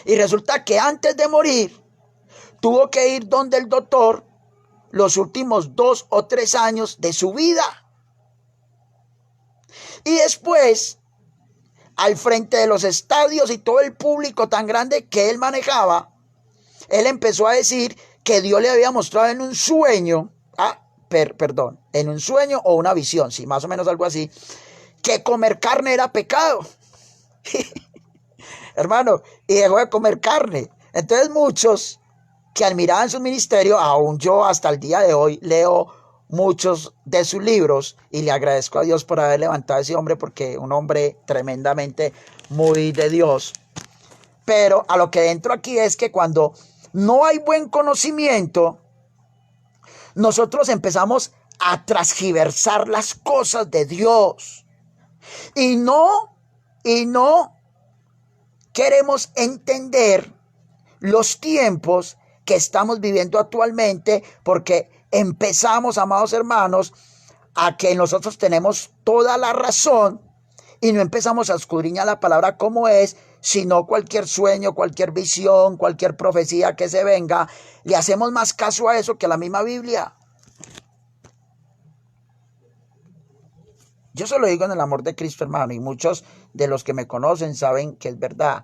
Y resulta que antes de morir, tuvo que ir donde el doctor los últimos 2 o 3 años de su vida. Y después, al frente de los estadios y todo el público tan grande que él manejaba, él empezó a decir que Dios le había mostrado en un sueño, en un sueño o una visión, sí, más o menos algo así, que comer carne era pecado. Hermano, y dejó de comer carne. Entonces muchos que admiraban su ministerio, aún yo hasta el día de hoy leo muchos de sus libros y le agradezco a Dios por haber levantado a ese hombre, porque un hombre tremendamente muy de Dios. Pero a lo que entro aquí es que cuando no hay buen conocimiento, nosotros empezamos a transgiversar las cosas de Dios y no queremos entender los tiempos que estamos viviendo actualmente, porque empezamos, amados hermanos, a que nosotros tenemos toda la razón y no empezamos a escudriñar la palabra como es, sino cualquier sueño, cualquier visión, cualquier profecía que se venga, le hacemos más caso a eso que a la misma Biblia. Yo se lo digo en el amor de Cristo, hermano, y muchos de los que me conocen saben que es verdad.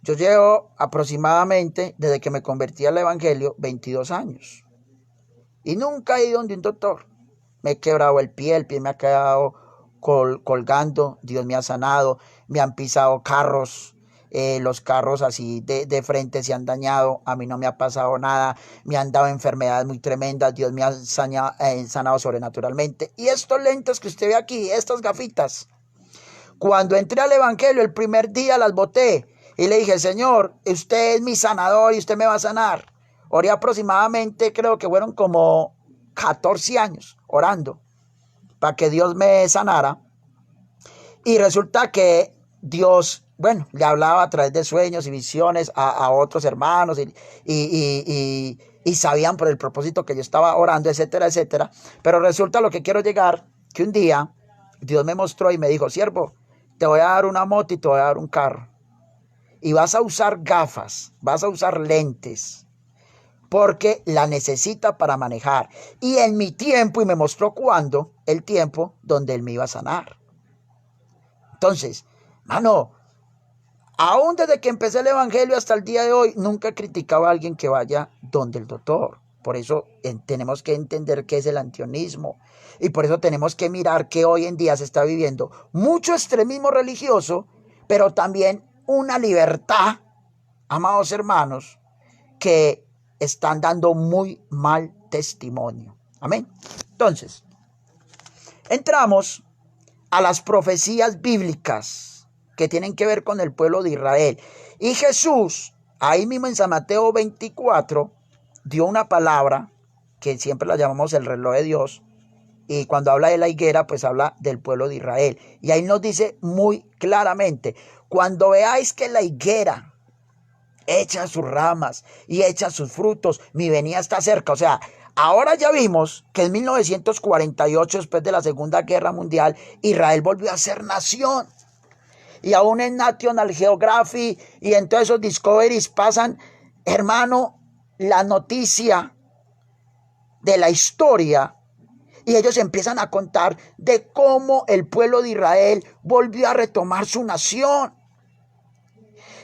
Yo llevo aproximadamente, desde que me convertí al evangelio, 22 años. Y nunca he ido donde un doctor. Me he quebrado el pie me ha quedado colgando, Dios me ha sanado, me han pisado carros, los carros así de frente se han dañado, a mí no me ha pasado nada, me han dado enfermedades muy tremendas, Dios me ha sanado sobrenaturalmente. Y estos lentes que usted ve aquí, estas gafitas, cuando entré al evangelio el primer día las boté y le dije: Señor, usted es mi sanador y usted me va a sanar. Oré aproximadamente, creo que fueron como 14 años orando para que Dios me sanara. Y resulta que Dios, bueno, le hablaba a través de sueños y visiones a otros hermanos y sabían por el propósito que yo estaba orando, etcétera, etcétera. Pero resulta, lo que quiero llegar, que un día Dios me mostró y me dijo: siervo, te voy a dar una moto y te voy a dar un carro. Y vas a usar gafas, vas a usar lentes, porque la necesita para manejar. Y en mi tiempo, y me mostró cuándo, el tiempo donde él me iba a sanar. Entonces, mano, aún desde que empecé el evangelio hasta el día de hoy, nunca criticaba a alguien que vaya donde el doctor. Por eso tenemos que entender qué es el antionismo. Y por eso tenemos que mirar que hoy en día se está viviendo mucho extremismo religioso, pero también una libertad, amados hermanos, que están dando muy mal testimonio. Amén. Entonces, entramos a las profecías bíblicas que tienen que ver con el pueblo de Israel. Y Jesús, ahí mismo en San Mateo 24, dio una palabra que siempre la llamamos el reloj de Dios. Y cuando habla de la higuera, pues habla del pueblo de Israel. Y ahí nos dice muy claramente: cuando veáis que la higuera echa sus ramas y echa sus frutos, mi venida está cerca. O sea, ahora ya vimos que en 1948, después de la Segunda Guerra Mundial, Israel volvió a ser nación. Y aún en National Geographic y en todos esos Discoveries pasan, hermano, la noticia de la historia. Y ellos empiezan a contar de cómo el pueblo de Israel volvió a retomar su nación.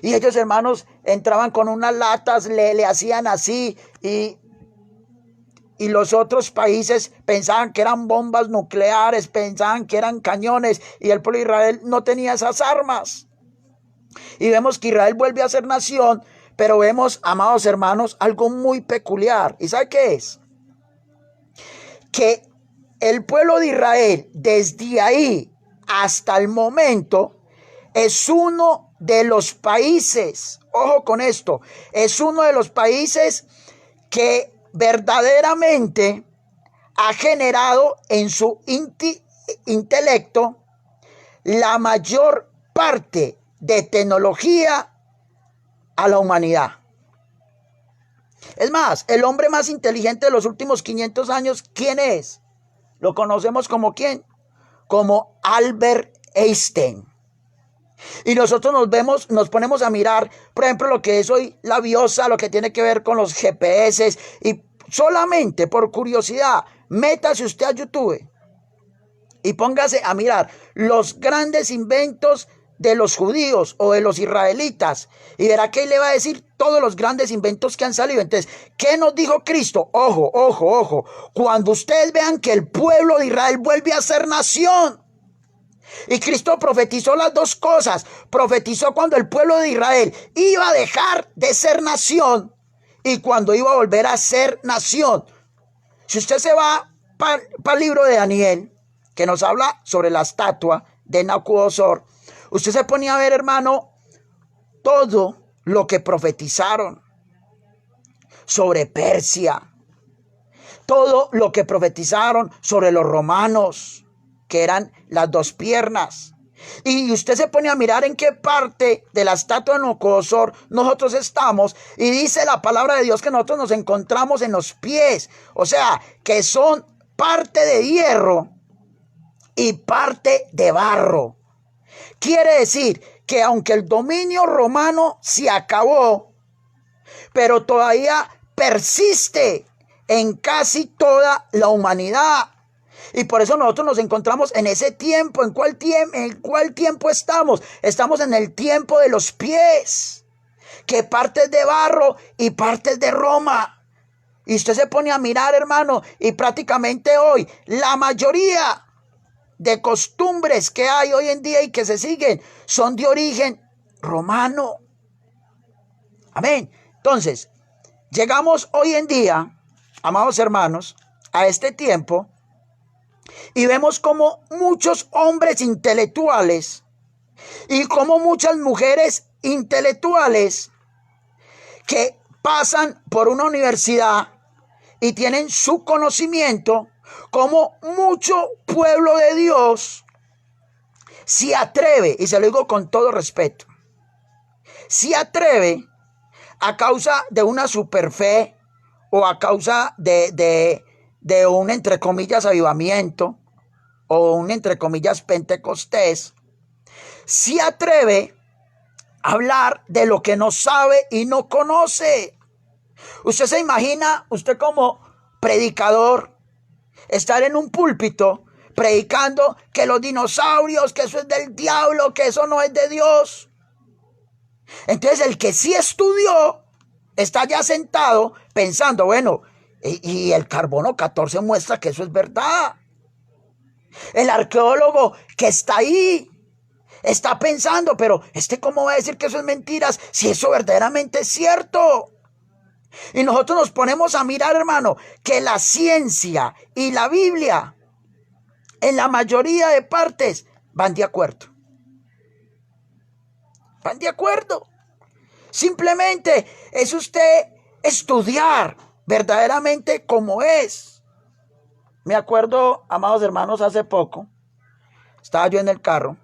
Y ellos, hermanos, entraban con unas latas, le hacían así y los otros países pensaban que eran bombas nucleares, pensaban que eran cañones, y el pueblo de Israel no tenía esas armas. Y vemos que Israel vuelve a ser nación, pero vemos, amados hermanos, algo muy peculiar. ¿Y sabe qué es? Que el pueblo de Israel, desde ahí hasta el momento, es uno de los países, ojo con esto, es uno de los países que verdaderamente ha generado en su intelecto la mayor parte de tecnología a la humanidad. Es más, el hombre más inteligente de los últimos 500 años, ¿quién es? Lo conocemos como ¿quién? Como Albert Einstein. Y nosotros nos ponemos a mirar, por ejemplo, lo que es hoy la BIOSA, lo que tiene que ver con los GPS, y solamente por curiosidad, métase usted a YouTube y póngase a mirar los grandes inventos de los judíos o de los israelitas, y verá que él le va a decir todos los grandes inventos que han salido. Entonces, ¿qué nos dijo Cristo? Ojo, ojo, ojo. Cuando ustedes vean que el pueblo de Israel vuelve a ser nación, y Cristo profetizó las dos cosas. Profetizó cuando el pueblo de Israel iba a dejar de ser nación y cuando iba a volver a ser nación. Si usted se va para el libro de Daniel, que nos habla sobre la estatua de Nabucodonosor, usted se ponía a ver, hermano, todo lo que profetizaron sobre Persia, todo lo que profetizaron sobre los romanos, que eran las dos piernas. Y usted se pone a mirar en qué parte de la estatua de Nabucodonosor nosotros estamos, y dice la palabra de Dios que nosotros nos encontramos en los pies, o sea, que son parte de hierro y parte de barro. Quiere decir que aunque el dominio romano se acabó, pero todavía persiste en casi toda la humanidad. Y por eso nosotros nos encontramos en ese tiempo. ¿En cuál tiempo estamos? Estamos en el tiempo de los pies, que partes de barro y partes de Roma. Y usted se pone a mirar, hermano, y prácticamente hoy la mayoría de costumbres que hay hoy en día y que se siguen son de origen romano. Amén. Entonces, llegamos hoy en día, amados hermanos, a este tiempo, y vemos como muchos hombres intelectuales y como muchas mujeres intelectuales que pasan por una universidad y tienen su conocimiento, como mucho pueblo de Dios se atreve, y se lo digo con todo respeto, se atreve a causa de una superfe o a causa de un, entre comillas, avivamiento o un, entre comillas, pentecostés, se atreve a hablar de lo que no sabe y no conoce. Usted se imagina, usted como predicador, estar en un púlpito predicando que los dinosaurios, que eso es del diablo, que eso no es de Dios. Entonces el que sí estudió está ya sentado pensando, bueno, y el carbono 14 muestra que eso es verdad. El arqueólogo que está ahí está pensando, pero ¿cómo va a decir que eso es mentiras si eso verdaderamente es cierto? Y nosotros nos ponemos a mirar, hermano, que la ciencia y la Biblia en la mayoría de partes van de acuerdo. Van de acuerdo. Simplemente es usted estudiar verdaderamente cómo es. Me acuerdo, amados hermanos, hace poco estaba yo en el carro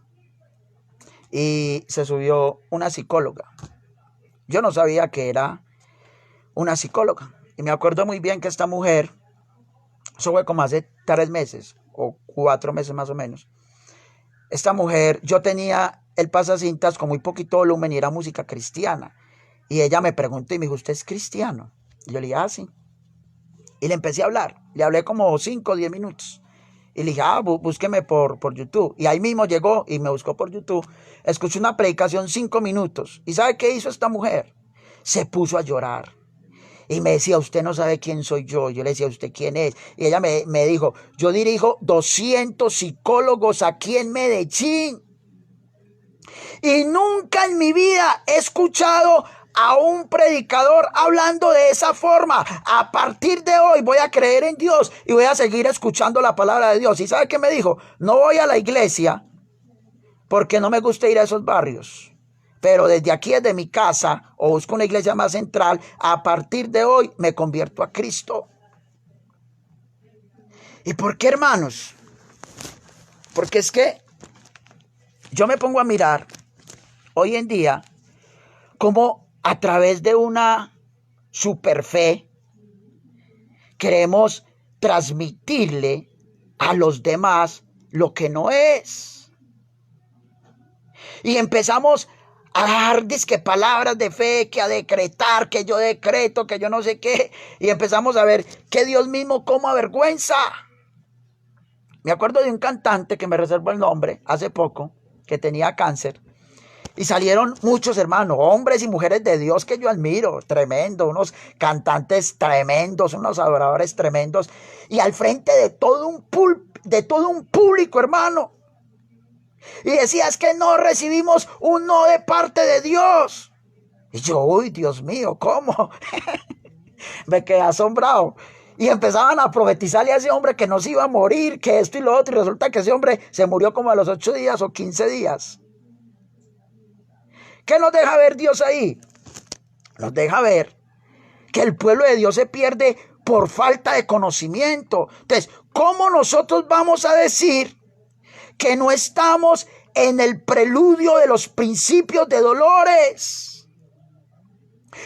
y se subió una psicóloga. Yo no sabía que era una psicóloga. Y me acuerdo muy bien que esta mujer, eso fue como hace 3 meses o 4 meses más o menos. Esta mujer, yo tenía el pasacintas con muy poquito volumen y era música cristiana. Y ella me preguntó y me dijo, ¿usted es cristiano? Y yo le dije, sí. Y le empecé a hablar. Le hablé como 5 o 10 minutos. Y le dije, búsqueme por YouTube. Y ahí mismo llegó y me buscó por YouTube. Escuché una predicación 5 minutos. ¿Y sabe qué hizo esta mujer? Se puso a llorar. Y me decía, usted no sabe quién soy yo. Yo le decía, ¿usted quién es? Y ella me dijo, yo dirijo 200 psicólogos aquí en Medellín. Y nunca en mi vida he escuchado a un predicador hablando de esa forma. A partir de hoy voy a creer en Dios y voy a seguir escuchando la palabra de Dios. ¿Y sabe qué me dijo? No voy a la iglesia porque no me gusta ir a esos barrios. Pero desde aquí, desde mi casa, o busco una iglesia más central, a partir de hoy me convierto a Cristo. ¿Y por qué, hermanos? Porque es que yo me pongo a mirar hoy en día cómo a través de una superfe queremos transmitirle a los demás lo que no es. Y empezamos a dar disque palabras de fe, que a decretar, que yo decreto, que yo no sé qué. Y empezamos a ver que Dios mismo como avergüenza. Me acuerdo de un cantante que me reservo el nombre hace poco, que tenía cáncer. Y salieron muchos hermanos, hombres y mujeres de Dios que yo admiro, tremendo, unos cantantes tremendos, unos adoradores tremendos. Y al frente de todo un público, hermano. Y decía, es que no recibimos un no de parte de Dios. Y yo, uy, Dios mío, ¿cómo? Me quedé asombrado. Y empezaban a profetizarle a ese hombre que no se iba a morir, que esto y lo otro. Y resulta que ese hombre se murió como a los 8 días o 15 días. ¿Qué nos deja ver Dios ahí? Nos deja ver que el pueblo de Dios se pierde por falta de conocimiento. Entonces, ¿cómo nosotros vamos a decir que no estamos en el preludio de los principios de dolores?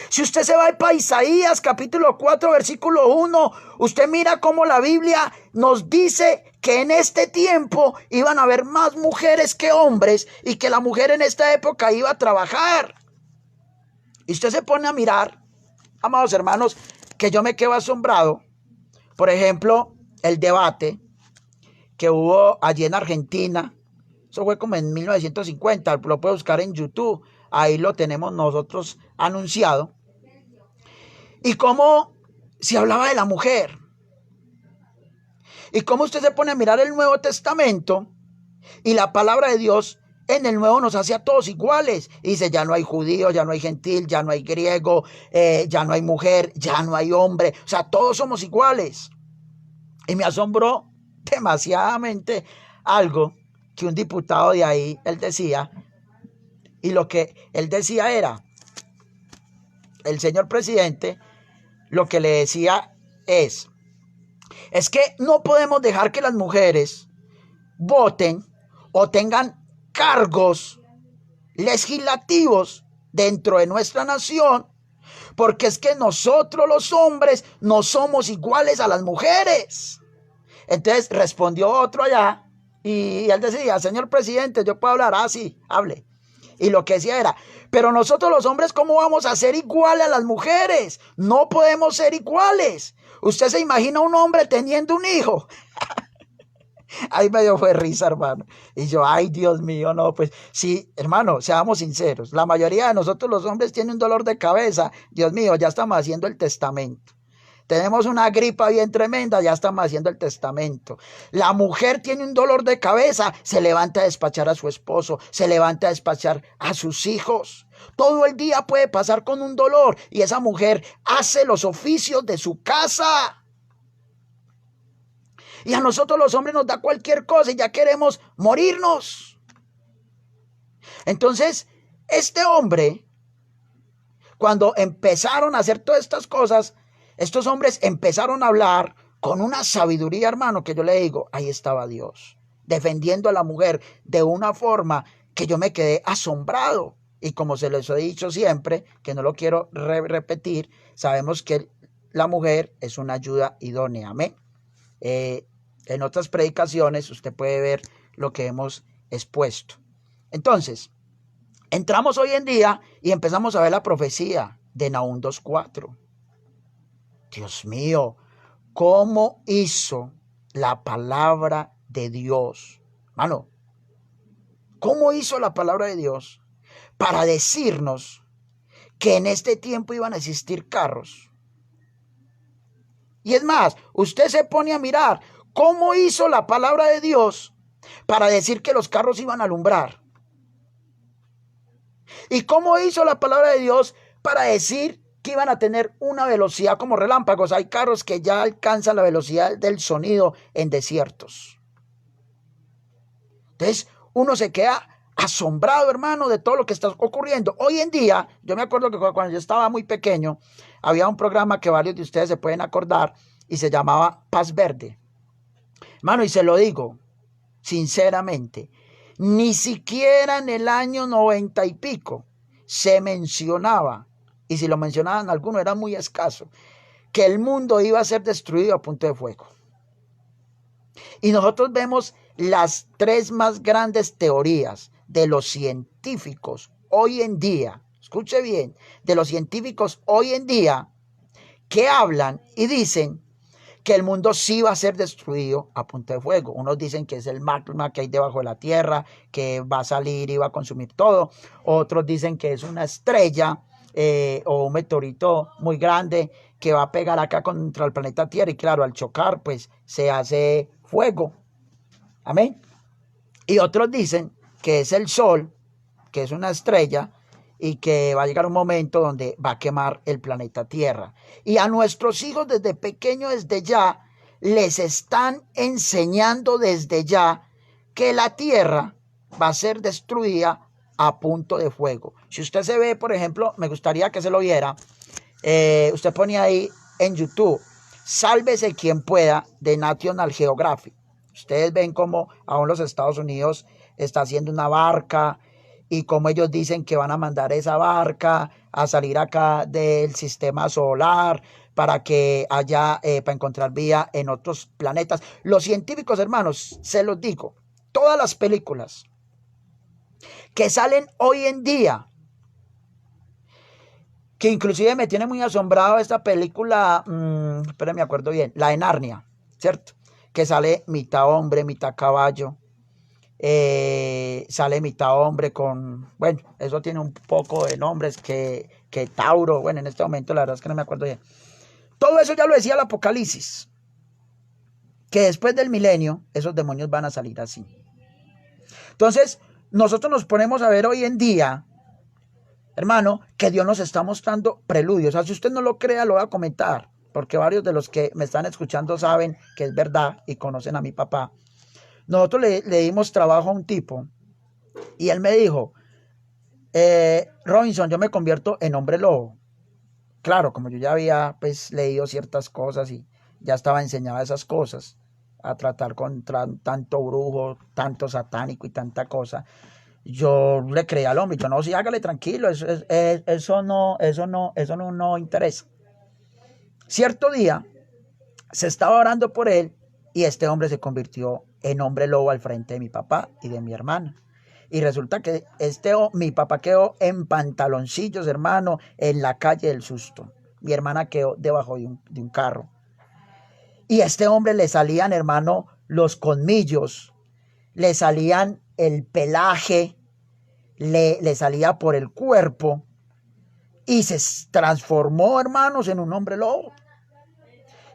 Si usted se va para Isaías capítulo 4 versículo 1, usted mira cómo la Biblia nos dice que en este tiempo iban a haber más mujeres que hombres y que la mujer en esta época iba a trabajar. Y usted se pone a mirar, amados hermanos, que yo me quedo asombrado. Por ejemplo, el debate que hubo allí en Argentina, eso fue como en 1950, lo puede buscar en YouTube, ahí lo tenemos nosotros anunciado. Y cómo se hablaba de la mujer. Y cómo usted se pone a mirar el Nuevo Testamento y la palabra de Dios en el Nuevo nos hace a todos iguales. Y dice, ya no hay judío, ya no hay gentil, ya no hay griego, ya no hay mujer, ya no hay hombre. O sea, todos somos iguales. Y me asombró demasiadamente algo que un diputado de ahí, él decía, y lo que él decía era, el señor presidente, lo que le decía es que no podemos dejar que las mujeres voten o tengan cargos legislativos dentro de nuestra nación, porque es que nosotros los hombres no somos iguales a las mujeres. Entonces respondió otro allá y él decía, señor presidente, yo puedo hablar, sí, hable. Y lo que decía era, pero nosotros los hombres, ¿cómo vamos a ser iguales a las mujeres? No podemos ser iguales. ¿Usted se imagina un hombre teniendo un hijo? Ahí me dio fue risa, hermano. Y yo, ay, Dios mío, no, pues sí, hermano, seamos sinceros. La mayoría de nosotros los hombres tienen un dolor de cabeza. Dios mío, ya estamos haciendo el testamento. Tenemos una gripa bien tremenda, ya estamos haciendo el testamento. La mujer tiene un dolor de cabeza, se levanta a despachar a su esposo, se levanta a despachar a sus hijos. Todo el día puede pasar con un dolor y esa mujer hace los oficios de su casa. Y a nosotros los hombres nos da cualquier cosa y ya queremos morirnos. Entonces, este hombre, cuando empezaron a hacer todas estas cosas, estos hombres empezaron a hablar con una sabiduría, hermano, que yo le digo, ahí estaba Dios, defendiendo a la mujer de una forma que yo me quedé asombrado. Y como se les he dicho siempre, que no lo quiero repetir, sabemos que la mujer es una ayuda idónea. Amén. En otras predicaciones usted puede ver lo que hemos expuesto. Entonces, entramos hoy en día y empezamos a ver la profecía de Nahum 2:4. Dios mío, ¿cómo hizo la palabra de Dios. Hermano, ¿cómo hizo la palabra de Dios para decirnos que en este tiempo iban a existir carros? Y es más, usted se pone a mirar cómo hizo la palabra de Dios para decir que los carros iban a alumbrar. ¿Y cómo hizo la palabra de Dios para decir que iban a tener una velocidad como relámpagos? Hay carros que ya alcanzan la velocidad del sonido en desiertos. Entonces, uno se queda asombrado, hermano, de todo lo que está ocurriendo. Hoy en día, yo me acuerdo que cuando yo estaba muy pequeño, había un programa que varios de ustedes se pueden acordar y se llamaba Paz Verde. Hermano, y se lo digo sinceramente, ni siquiera en el año 90 y pico se mencionaba, y si lo mencionaban algunos era muy escaso, que el mundo iba a ser destruido a punta de fuego. Y nosotros vemos las tres más grandes teorías de los científicos hoy en día, escuche bien, de los científicos hoy en día que hablan y dicen que el mundo sí va a ser destruido a punta de fuego. Unos dicen que es el magma que hay debajo de la tierra, que va a salir y va a consumir todo. Otros dicen que es una estrella o un meteorito muy grande que va a pegar acá contra el planeta Tierra y claro, al chocar pues se hace fuego. Amén. Y otros dicen que es el sol, que es una estrella y que va a llegar un momento donde va a quemar el planeta Tierra. Y a nuestros hijos desde pequeños, desde ya, les están enseñando desde ya que la Tierra va a ser destruida a punto de fuego. Si usted se ve, por ejemplo, me gustaría que se lo viera, usted pone ahí en YouTube, Sálvese quien pueda, de National Geographic. Ustedes ven cómo aún los Estados Unidos está haciendo una barca y como ellos dicen que van a mandar esa barca a salir acá del sistema solar para que haya, para encontrar vida en otros planetas. Los científicos, hermanos, se los digo, todas las películas que salen hoy en día, que inclusive me tiene muy asombrado esta película, pero me acuerdo bien, la de Narnia, ¿cierto? Que sale mitad hombre, mitad caballo. Sale mitad hombre con, bueno, eso tiene un poco de nombres que Tauro, bueno, en este momento la verdad es que no me acuerdo bien. Todo eso ya lo decía el Apocalipsis, que después del milenio esos demonios van a salir así. Entonces, nosotros nos ponemos a ver hoy en día, hermano, que Dios nos está mostrando preludios. O sea, si usted no lo crea, lo voy a comentar, porque varios de los que me están escuchando saben que es verdad y conocen a mi papá. Nosotros le dimos trabajo a un tipo y él me dijo, Robinson, yo me convierto en hombre lobo. Claro, como yo ya había pues leído ciertas cosas y ya estaba enseñado esas cosas, a tratar contra tanto brujo, tanto satánico y tanta cosa, yo le creí al hombre, yo no, sí, hágale tranquilo, eso no interesa. Cierto día se estaba orando por él y este hombre se convirtió en hombre lobo al frente de mi papá y de mi hermana. Y resulta que mi papá quedó en pantaloncillos, hermano, en la calle del susto. Mi hermana quedó debajo de un carro. Y a este hombre le salían, hermano, los colmillos, le salían el pelaje, le salía por el cuerpo y se transformó, hermanos, en un hombre lobo.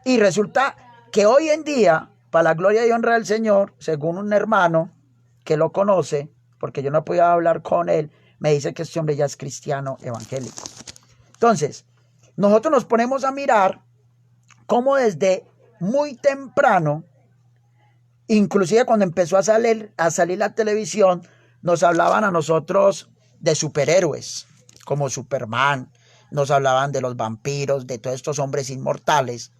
Y resulta que hoy en día, para la gloria y honra del Señor, según un hermano que lo conoce, porque yo no podía hablar con él, me dice que este hombre ya es cristiano evangélico. Entonces, nosotros nos ponemos a mirar cómo desde muy temprano, inclusive cuando empezó a salir la televisión, nos hablaban a nosotros de superhéroes, como Superman, nos hablaban de los vampiros, de todos estos hombres inmortales.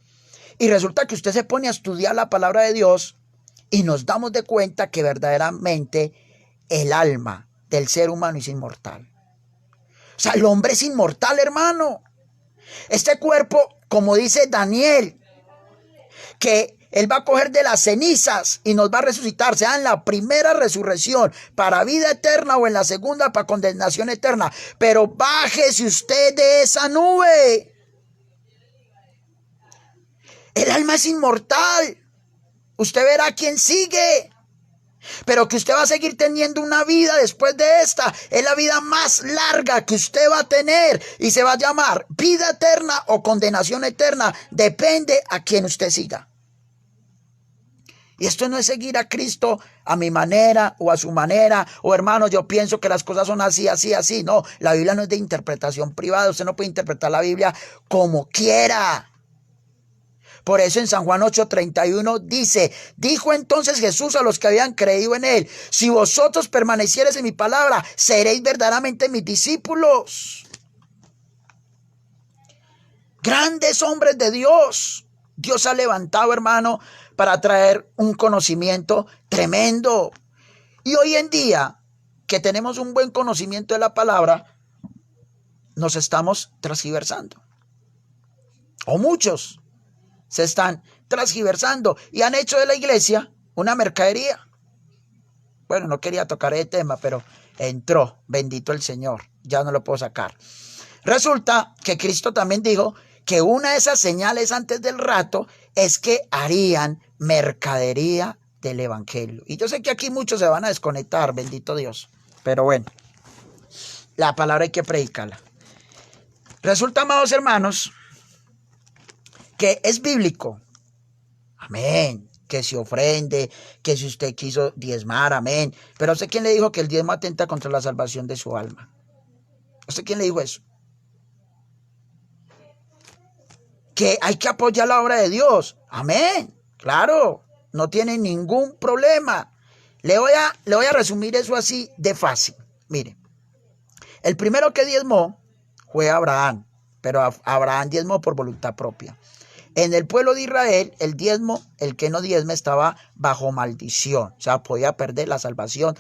Y resulta que usted se pone a estudiar la palabra de Dios y nos damos de cuenta que verdaderamente el alma del ser humano es inmortal. O sea, el hombre es inmortal, hermano. Este cuerpo, como dice Daniel, que él va a coger de las cenizas y nos va a resucitar, sea en la primera resurrección para vida eterna o en la segunda para condenación eterna. Pero bájese usted de esa nube. El alma es inmortal. Usted verá quién sigue. Pero que usted va a seguir teniendo una vida después de esta. Es la vida más larga que usted va a tener. Y se va a llamar vida eterna o condenación eterna. Depende a quien usted siga. Y esto no es seguir a Cristo a mi manera o a su manera. O hermano, yo pienso que las cosas son así, así, así. No, la Biblia no es de interpretación privada. Usted no puede interpretar la Biblia como quiera. Por eso en San Juan 8:31 dice, dijo entonces Jesús a los que habían creído en él, si vosotros permaneciereis en mi palabra, seréis verdaderamente mis discípulos. Grandes hombres de Dios. Dios ha levantado, hermano, para traer un conocimiento tremendo. Y hoy en día, que tenemos un buen conocimiento de la palabra, nos estamos transgiversando. O muchos se están transgiversando y han hecho de la iglesia una mercadería. Bueno, no quería tocar ese tema, pero entró, bendito el Señor, ya no lo puedo sacar. Resulta que Cristo también dijo que una de esas señales antes del rato es que harían mercadería del evangelio. Y yo sé que aquí muchos se van a desconectar, bendito Dios, pero bueno, la palabra hay que predicarla. Resulta, amados hermanos, que es bíblico, amén, que se ofrende, que si usted quiso diezmar, amén, pero ¿usted quién le dijo que el diezmo atenta contra la salvación de su alma? ¿Usted quién le dijo eso? Que hay que apoyar la obra de Dios, amén, claro, no tiene ningún problema. Le voy a resumir eso así de fácil. Mire, el primero que diezmó fue Abraham, pero Abraham diezmó por voluntad propia. En el pueblo de Israel, el diezmo, el que no diezma estaba bajo maldición. O sea, podía perder la salvación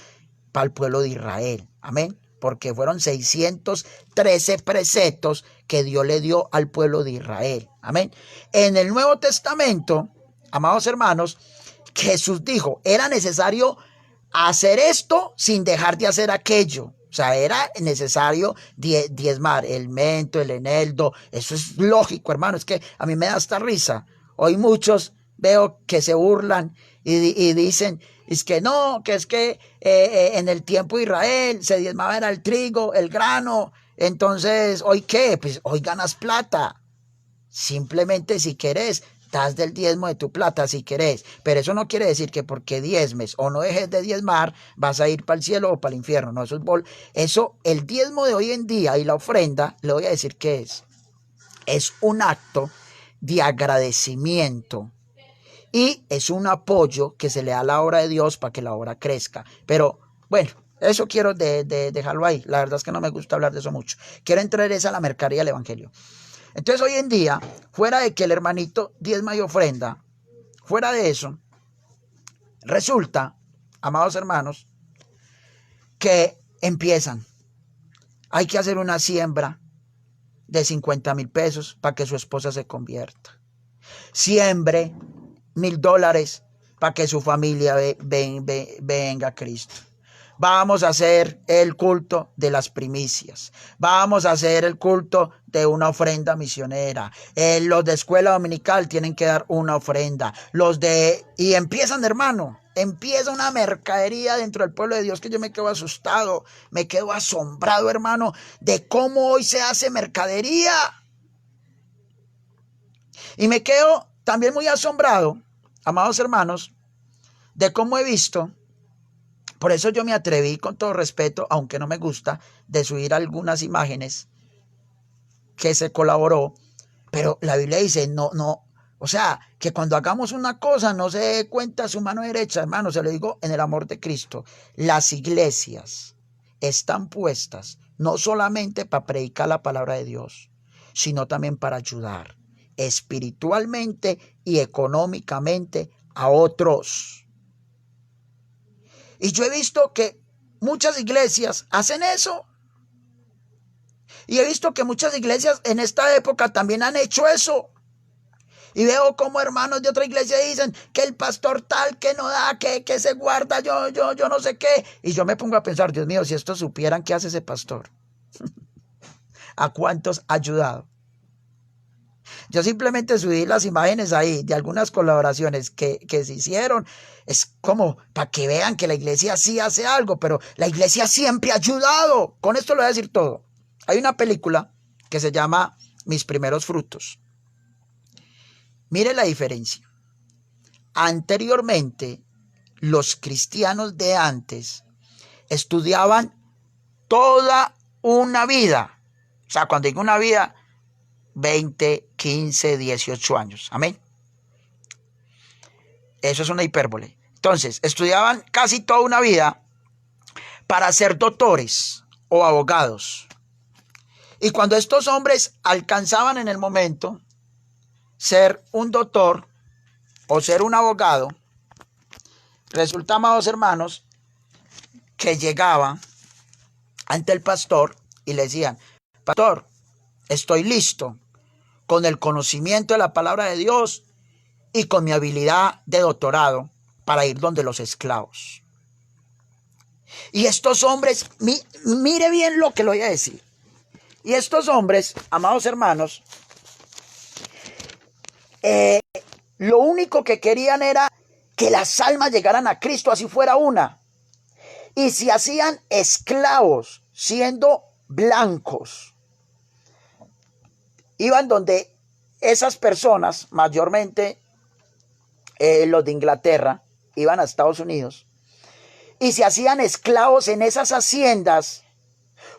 para el pueblo de Israel. Amén. Porque fueron 613 preceptos que Dios le dio al pueblo de Israel. Amén. En el Nuevo Testamento, amados hermanos, Jesús dijo, era necesario hacer esto sin dejar de hacer aquello. O sea, era necesario diezmar el mento, el eneldo. Eso es lógico, hermano. Es que a mí me da hasta risa. Hoy muchos veo que se burlan y dicen, es que no, que es que en el tiempo de Israel se diezmaba era el trigo, el grano. Entonces, ¿hoy qué? Pues hoy ganas plata. Simplemente si querés, das del diezmo de tu plata si querés, pero eso no quiere decir que porque diezmes o no dejes de diezmar vas a ir para el cielo o para el infierno. No, eso, el diezmo de hoy en día y la ofrenda, le voy a decir qué es un acto de agradecimiento y es un apoyo que se le da a la obra de Dios para que la obra crezca. Pero bueno, eso quiero dejarlo ahí. La verdad es que no me gusta hablar de eso mucho. Quiero entrar a la mercadería del evangelio. Entonces hoy en día, fuera de que el hermanito diezma y ofrenda, fuera de eso, resulta, amados hermanos, que empiezan. Hay que hacer una siembra de 50,000 pesos para que su esposa se convierta. Siembre $1,000 para que su familia venga a Cristo. Vamos a hacer el culto de las primicias. Vamos a hacer el culto de una ofrenda misionera. Los de escuela dominical tienen que dar una ofrenda. Y empiezan, hermano. Empieza una mercadería dentro del pueblo de Dios que yo me quedo asustado. Me quedo asombrado, hermano, de cómo hoy se hace mercadería. Y me quedo también muy asombrado, amados hermanos, de cómo he visto. Por eso yo me atreví, con todo respeto, aunque no me gusta, de subir algunas imágenes que se colaboró, pero la Biblia dice, no, o sea, que cuando hagamos una cosa no se dé cuenta su mano derecha, hermano, se lo digo en el amor de Cristo. Las iglesias están puestas no solamente para predicar la palabra de Dios, sino también para ayudar espiritualmente y económicamente a otros. Y yo he visto que muchas iglesias hacen eso. Y he visto que muchas iglesias en esta época también han hecho eso. Y veo como hermanos de otra iglesia dicen que el pastor tal que no da, que se guarda, yo no sé qué. Y yo me pongo a pensar, Dios mío, si estos supieran qué hace ese pastor. ¿A cuántos ha ayudado? Yo simplemente subí las imágenes ahí de algunas colaboraciones que se hicieron. Es como para que vean que la iglesia sí hace algo, pero la iglesia siempre ha ayudado. Con esto lo voy a decir todo. Hay una película que se llama Mis primeros frutos. Mire la diferencia. Anteriormente, los cristianos de antes estudiaban toda una vida. O sea, cuando digo una vida, 20, 15, 18 años. Amén. Eso es una hipérbole. Entonces, estudiaban casi toda una vida para ser doctores o abogados. Y cuando estos hombres alcanzaban en el momento ser un doctor o ser un abogado, resulta, amados hermanos, que llegaban ante el pastor y le decían: pastor, estoy listo con el conocimiento de la palabra de Dios y con mi habilidad de doctorado para ir donde los esclavos. Y estos hombres, mire bien lo que le voy a decir. Y estos hombres, amados hermanos, lo único que querían era que las almas llegaran a Cristo, así fuera una. Y se hacían esclavos siendo blancos. Iban donde esas personas, mayormente los de Inglaterra, iban a Estados Unidos y se hacían esclavos en esas haciendas.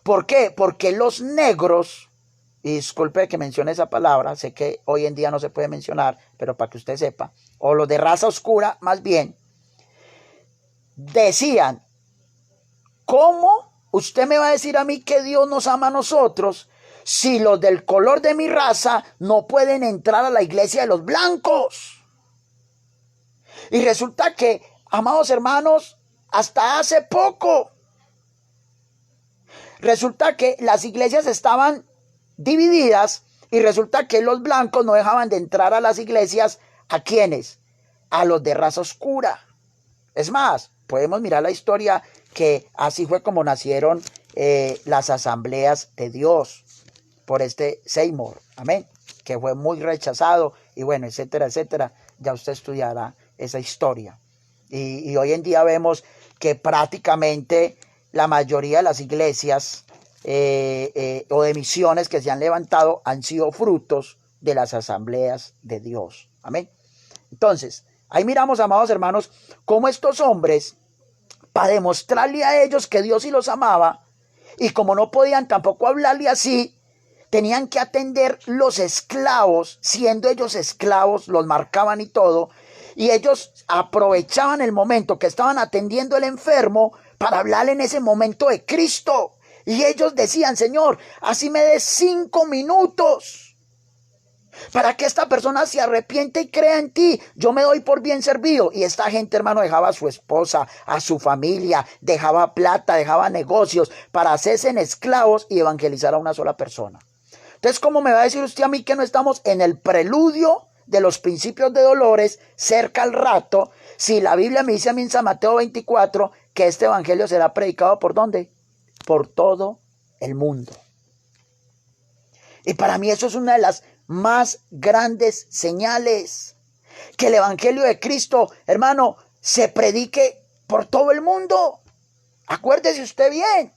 ¿Por qué? Porque los negros, y disculpe que mencione esa palabra, sé que hoy en día no se puede mencionar, pero para que usted sepa, o los de raza oscura más bien, decían: ¿cómo usted me va a decir a mí que Dios nos ama a nosotros si los del color de mi raza no pueden entrar a la iglesia de los blancos? Y resulta que, amados hermanos, hasta hace poco, resulta que las iglesias estaban divididas y resulta que los blancos no dejaban de entrar a las iglesias. ¿A quiénes? A los de raza oscura. Es más, podemos mirar la historia, que así fue como nacieron las asambleas de Dios por Seymour, amén, que fue muy rechazado y bueno, etcétera, etcétera. Ya usted estudiará esa historia. Y hoy en día vemos que prácticamente la mayoría de las iglesias o de misiones que se han levantado han sido frutos de las asambleas de Dios. Amén. Entonces, ahí miramos, amados hermanos, cómo estos hombres, para demostrarle a ellos que Dios sí los amaba, y como no podían tampoco hablarle así, tenían que atender los esclavos, siendo ellos esclavos, los marcaban y todo, y ellos aprovechaban el momento que estaban atendiendo al enfermo para hablarle en ese momento de Cristo. Y ellos decían: Señor, así me des 5 minutos para que esta persona se arrepiente y crea en ti. Yo me doy por bien servido. Y esta gente, hermano, dejaba a su esposa, a su familia, dejaba plata, dejaba negocios para hacerse en esclavos y evangelizar a una sola persona. Entonces, ¿cómo me va a decir usted a mí que no estamos en el preludio de los principios de dolores, cerca al rato, si la Biblia me dice a mí en San Mateo 24 que este evangelio será predicado ¿por dónde? Por todo el mundo. Y para mí eso es una de las más grandes señales, que el evangelio de Cristo, hermano, se predique por todo el mundo. Acuérdese usted bien,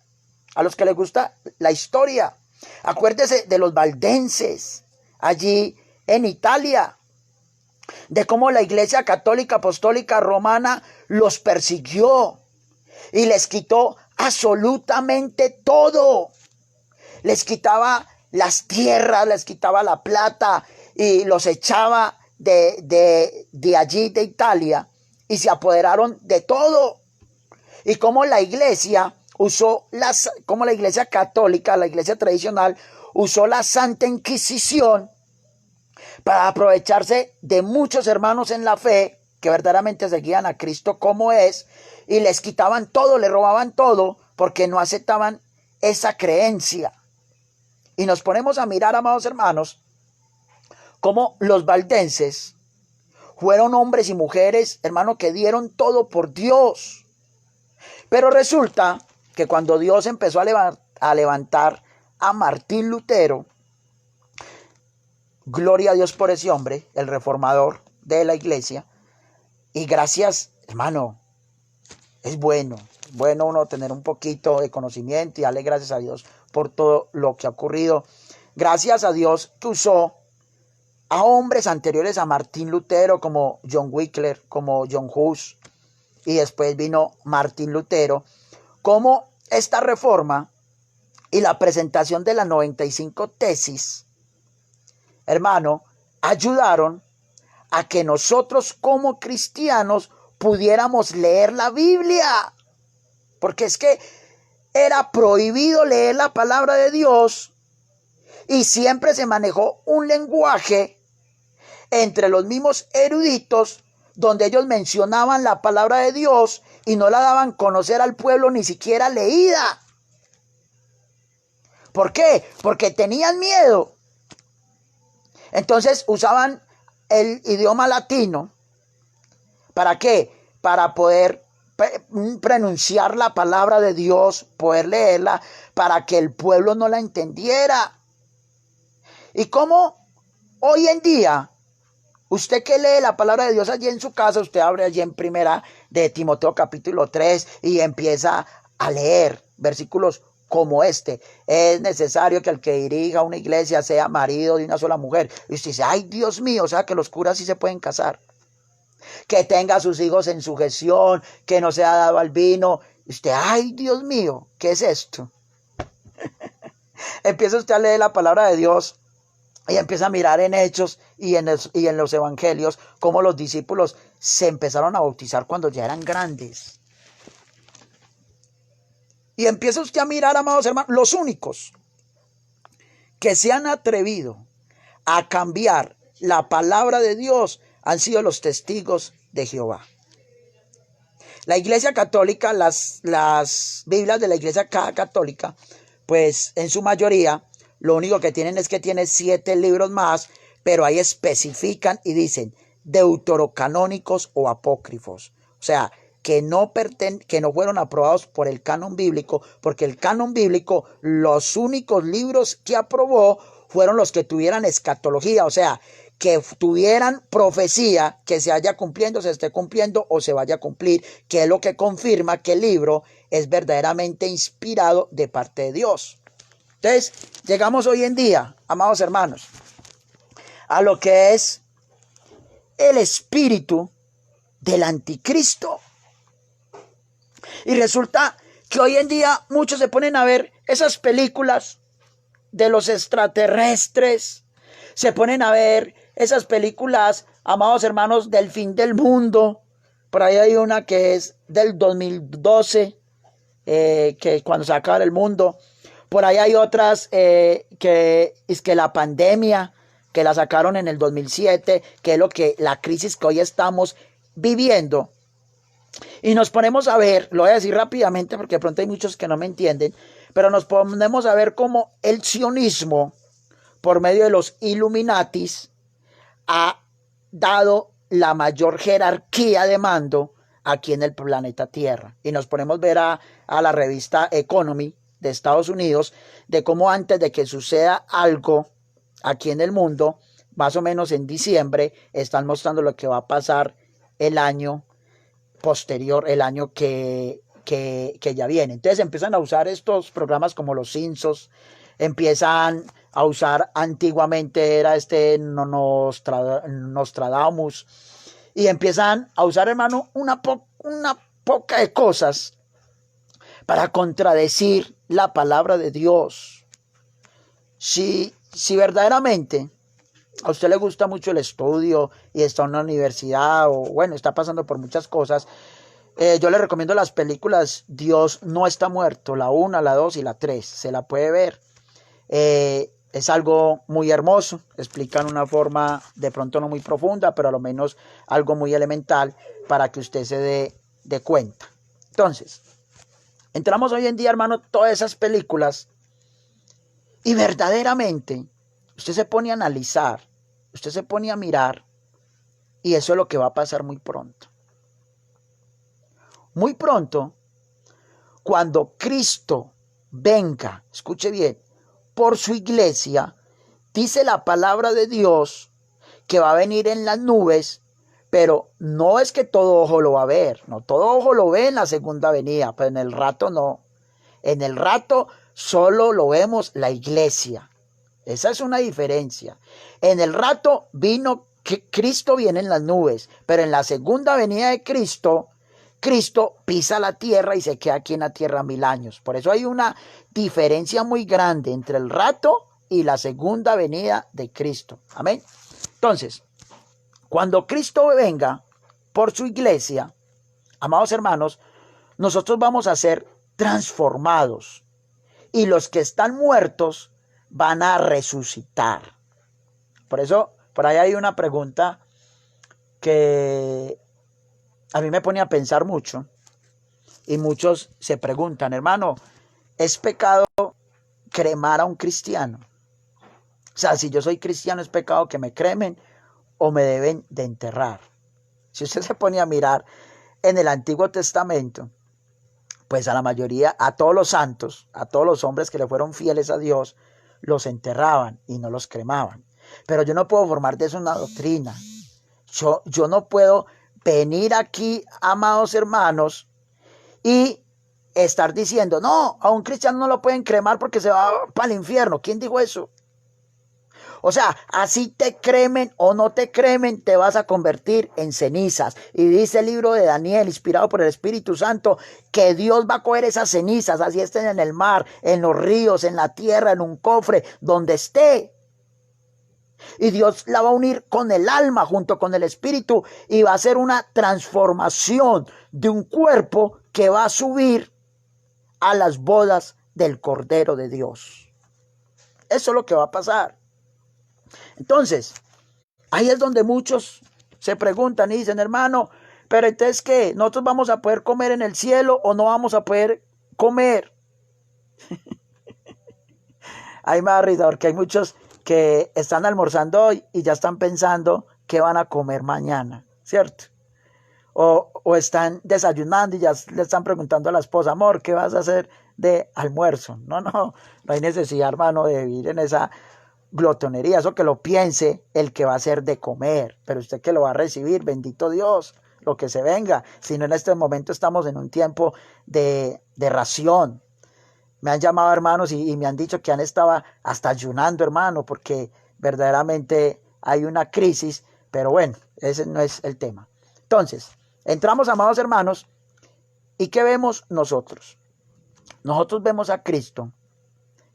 a los que les gusta la historia, acuérdese de los valdenses allí en Italia, de cómo la Iglesia Católica Apostólica Romana los persiguió y les quitó absolutamente todo. Les quitaba las tierras, les quitaba la plata y los echaba de allí, de Italia, y se apoderaron de todo. Y como la iglesia como la iglesia católica, la iglesia tradicional, usó la Santa Inquisición para aprovecharse de muchos hermanos en la fe que verdaderamente seguían a Cristo como es, y les quitaban todo, le robaban todo, porque no aceptaban esa creencia. Y nos ponemos a mirar, amados hermanos, cómo los valdenses fueron hombres y mujeres, hermano, que dieron todo por Dios. Pero resulta que cuando Dios empezó a levantar a Martín Lutero, Gloria a Dios por ese hombre, el reformador de la iglesia. Y gracias, hermano, es bueno uno tener un poquito de conocimiento y darle gracias a Dios por todo lo que ha ocurrido. Gracias a Dios que usó a hombres anteriores a Martín Lutero, como John Wycliffe, como John Hus, y después vino Martín Lutero, como esta reforma y la presentación de las 95 tesis, hermano, ayudaron a que nosotros como cristianos pudiéramos leer la Biblia. Porque es que era prohibido leer la palabra de Dios y siempre se manejó un lenguaje entre los mismos eruditos donde ellos mencionaban la palabra de Dios y no la daban a conocer al pueblo ni siquiera leída. ¿Por qué? Porque tenían miedo. Entonces usaban el idioma latino. ¿Para qué? Para poder pronunciar la palabra de Dios, poder leerla, para que el pueblo no la entendiera. Y como hoy en día, usted que lee la palabra de Dios allí en su casa, usted abre allí en primera de Timoteo capítulo 3 y empieza a leer versículos como este. Es necesario que el que dirija una iglesia sea marido de una sola mujer. Y usted dice, ay Dios mío, o sea que los curas sí se pueden casar. Que tenga a sus hijos en sujeción, que no sea dado al vino. Y usted, ay Dios mío, ¿qué es esto? Empieza usted a leer la palabra de Dios y empieza a mirar en Hechos y en los evangelios cómo los discípulos se empezaron a bautizar cuando ya eran grandes. Y empieza usted a mirar, amados hermanos, los únicos que se han atrevido a cambiar la palabra de Dios han sido los testigos de Jehová. La Iglesia Católica, las Biblias de la Iglesia Católica, pues en su mayoría, lo único que tienen es que tiene 7 libros más, pero ahí especifican y dicen deuterocanónicos o apócrifos. O sea, que no fueron aprobados por el canon bíblico, porque el canon bíblico, los únicos libros que aprobó fueron los que tuvieran escatología, o sea, que tuvieran profecía que se haya cumpliendo, se esté cumpliendo o se vaya a cumplir, que es lo que confirma que el libro es verdaderamente inspirado de parte de Dios. Entonces, llegamos hoy en día, amados hermanos, a lo que es el espíritu del anticristo. Y resulta que hoy en día muchos se ponen a ver esas películas de los extraterrestres, se ponen a ver esas películas, amados hermanos, del fin del mundo. Por ahí hay una que es del 2012, que cuando se acaba el mundo. Por ahí hay otras que es que la pandemia, que la sacaron en el 2007, que es la crisis que hoy estamos viviendo. Y nos ponemos a ver, lo voy a decir rápidamente porque de pronto hay muchos que no me entienden, pero nos ponemos a ver cómo el sionismo, por medio de los Illuminatis, ha dado la mayor jerarquía de mando aquí en el planeta Tierra. Y nos ponemos a ver a la revista Economy de Estados Unidos, de cómo antes de que suceda algo aquí en el mundo, más o menos en diciembre, están mostrando lo que va a pasar el año posterior, el año que ya viene. Entonces empiezan a usar estos programas como los Simpsons, empiezan a usar, antiguamente era Nostradamus, y empiezan a usar, hermano, una poca de cosas para contradecir la palabra de Dios. Si verdaderamente a usted le gusta mucho el estudio y está en una universidad o bueno, está pasando por muchas cosas, yo le recomiendo las películas Dios no está muerto, la 1, la 2 y la 3, se la puede ver. Es algo muy hermoso, explican una forma de pronto no muy profunda, pero a lo menos algo muy elemental para que usted se dé cuenta. Entonces, entramos hoy en día, hermano, todas esas películas y verdaderamente usted se pone a analizar, usted se pone a mirar y eso es lo que va a pasar muy pronto. Muy pronto, cuando Cristo venga, escuche bien, por su iglesia, dice la palabra de Dios que va a venir en las nubes, pero no es que todo ojo lo va a ver, no, todo ojo lo ve en la segunda venida, pero en el rato no. En el rato solo lo vemos la iglesia. Esa es una diferencia. En el rato vino, Cristo viene en las nubes, pero en la segunda venida de Cristo, Cristo pisa la tierra y se queda aquí en la tierra 1000 años. Por eso hay una diferencia muy grande entre el rato y la segunda venida de Cristo. Amén. Entonces, cuando Cristo venga por su iglesia, amados hermanos, nosotros vamos a ser transformados y los que están muertos van a resucitar. Por eso, por ahí hay una pregunta que a mí me pone a pensar mucho y muchos se preguntan, hermano, ¿es pecado cremar a un cristiano? O sea, si yo soy cristiano, ¿es pecado que me cremen o me deben de enterrar? Si usted se pone a mirar en el Antiguo Testamento, pues a la mayoría, a todos los santos, a todos los hombres que le fueron fieles a Dios, los enterraban y no los cremaban. Pero yo no puedo formar de eso una doctrina. Yo no puedo venir aquí, amados hermanos, y estar diciendo, no, a un cristiano no lo pueden cremar porque se va para el infierno. ¿Quién dijo eso? O sea, así te cremen o no te cremen, te vas a convertir en cenizas. Y dice el libro de Daniel, inspirado por el Espíritu Santo, que Dios va a coger esas cenizas, así estén en el mar, en los ríos, en la tierra, en un cofre, donde esté. Y Dios la va a unir con el alma junto con el Espíritu y va a hacer una transformación de un cuerpo que va a subir a las bodas del Cordero de Dios. Eso es lo que va a pasar. Entonces, ahí es donde muchos se preguntan y dicen, hermano, pero entonces ¿qué? ¿Nosotros vamos a poder comer en el cielo o no vamos a poder comer? Ahí me da risa porque hay muchos que están almorzando hoy y ya están pensando qué van a comer mañana, ¿cierto? O están desayunando y ya le están preguntando a la esposa, amor, ¿qué vas a hacer de almuerzo? No hay necesidad, hermano, de vivir en esa glotonería, eso que lo piense el que va a hacer de comer, pero usted que lo va a recibir, bendito Dios, lo que se venga, si no en este momento estamos en un tiempo de ración. Me han llamado hermanos y me han dicho que han estado hasta ayunando, hermano, porque verdaderamente hay una crisis, pero bueno, ese no es el tema. Entonces, entramos, amados hermanos, ¿y qué vemos nosotros? Nosotros vemos a Cristo,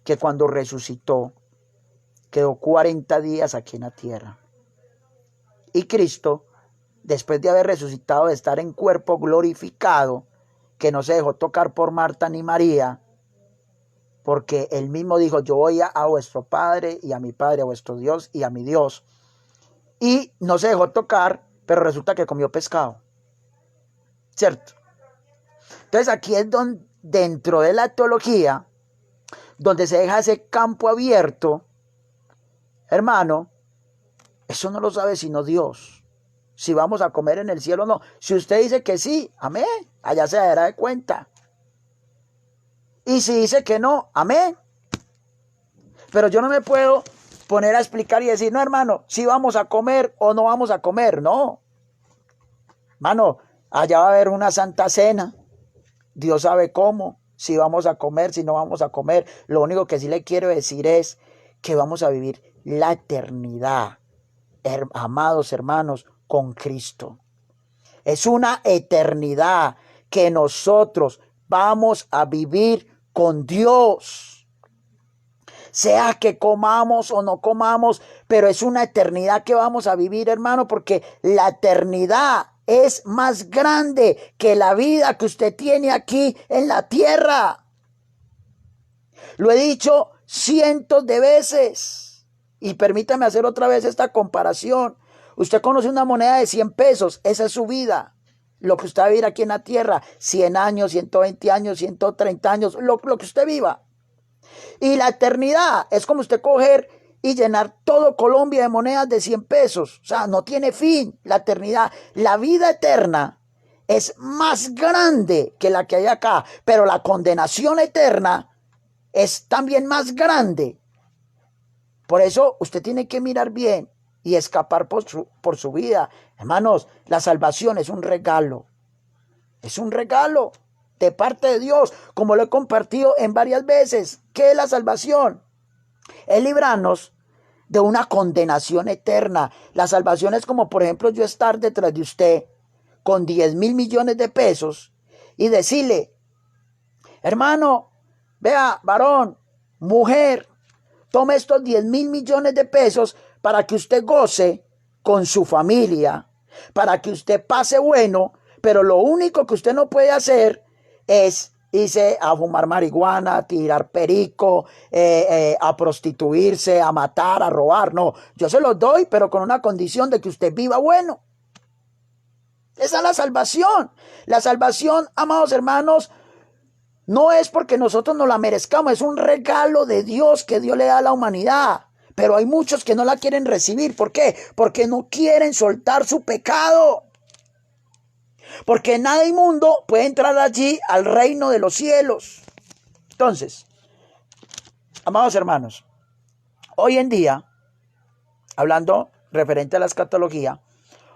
que cuando resucitó, quedó 40 días aquí en la tierra. Y Cristo, después de haber resucitado, de estar en cuerpo glorificado, que no se dejó tocar por Marta ni María, porque él mismo dijo, yo voy a vuestro Padre y a mi Padre, a vuestro Dios y a mi Dios. Y no se dejó tocar, pero resulta que comió pescado. ¿Cierto? Entonces aquí es donde, dentro de la teología, donde se deja ese campo abierto, hermano, eso no lo sabe sino Dios. Si vamos a comer en el cielo o no. Si usted dice que sí, amén, allá se dará de cuenta. Y si dice que no, amén. Pero yo no me puedo poner a explicar y decir, no, hermano, si vamos a comer o no vamos a comer. No. Hermano, allá va a haber una santa cena. Dios sabe cómo, si vamos a comer, si no vamos a comer. Lo único que sí le quiero decir es que vamos a vivir la eternidad, amados hermanos, con Cristo. Es una eternidad que nosotros vamos a vivir con Dios. Sea que comamos o no comamos, pero es una eternidad que vamos a vivir, hermano, porque la eternidad es más grande que la vida que usted tiene aquí en la tierra. Lo he dicho cientos de veces. Y permítame hacer otra vez esta comparación. Usted conoce una moneda de 100 pesos, esa es su vida. Lo que usted va a vivir aquí en la tierra, 100 años, 120 años, 130 años, lo que usted viva. Y la eternidad es como usted coger y llenar todo Colombia de monedas de 100 pesos. O sea, no tiene fin la eternidad. La vida eterna es más grande que la que hay acá, pero la condenación eterna es también más grande. Por eso usted tiene que mirar bien y escapar por su vida. Hermanos, la salvación es un regalo. Es un regalo de parte de Dios, como lo he compartido en varias veces. ¿Qué es la salvación? Es librarnos de una condenación eterna. La salvación es como, por ejemplo, yo estar detrás de usted con 10.000 millones de pesos y decirle, hermano, vea, varón, mujer, tome estos 10.000 millones de pesos para que usted goce con su familia, para que usted pase bueno, pero lo único que usted no puede hacer es irse a fumar marihuana, a tirar perico, a prostituirse, a matar, a robar. No, yo se los doy, pero con una condición de que usted viva bueno. Esa es la salvación. La salvación, amados hermanos, no es porque nosotros no la merezcamos, es un regalo de Dios que Dios le da a la humanidad. Pero hay muchos que no la quieren recibir. ¿Por qué? Porque no quieren soltar su pecado. Porque nada inmundo puede entrar allí al reino de los cielos. Entonces, amados hermanos, hoy en día, hablando referente a la escatología,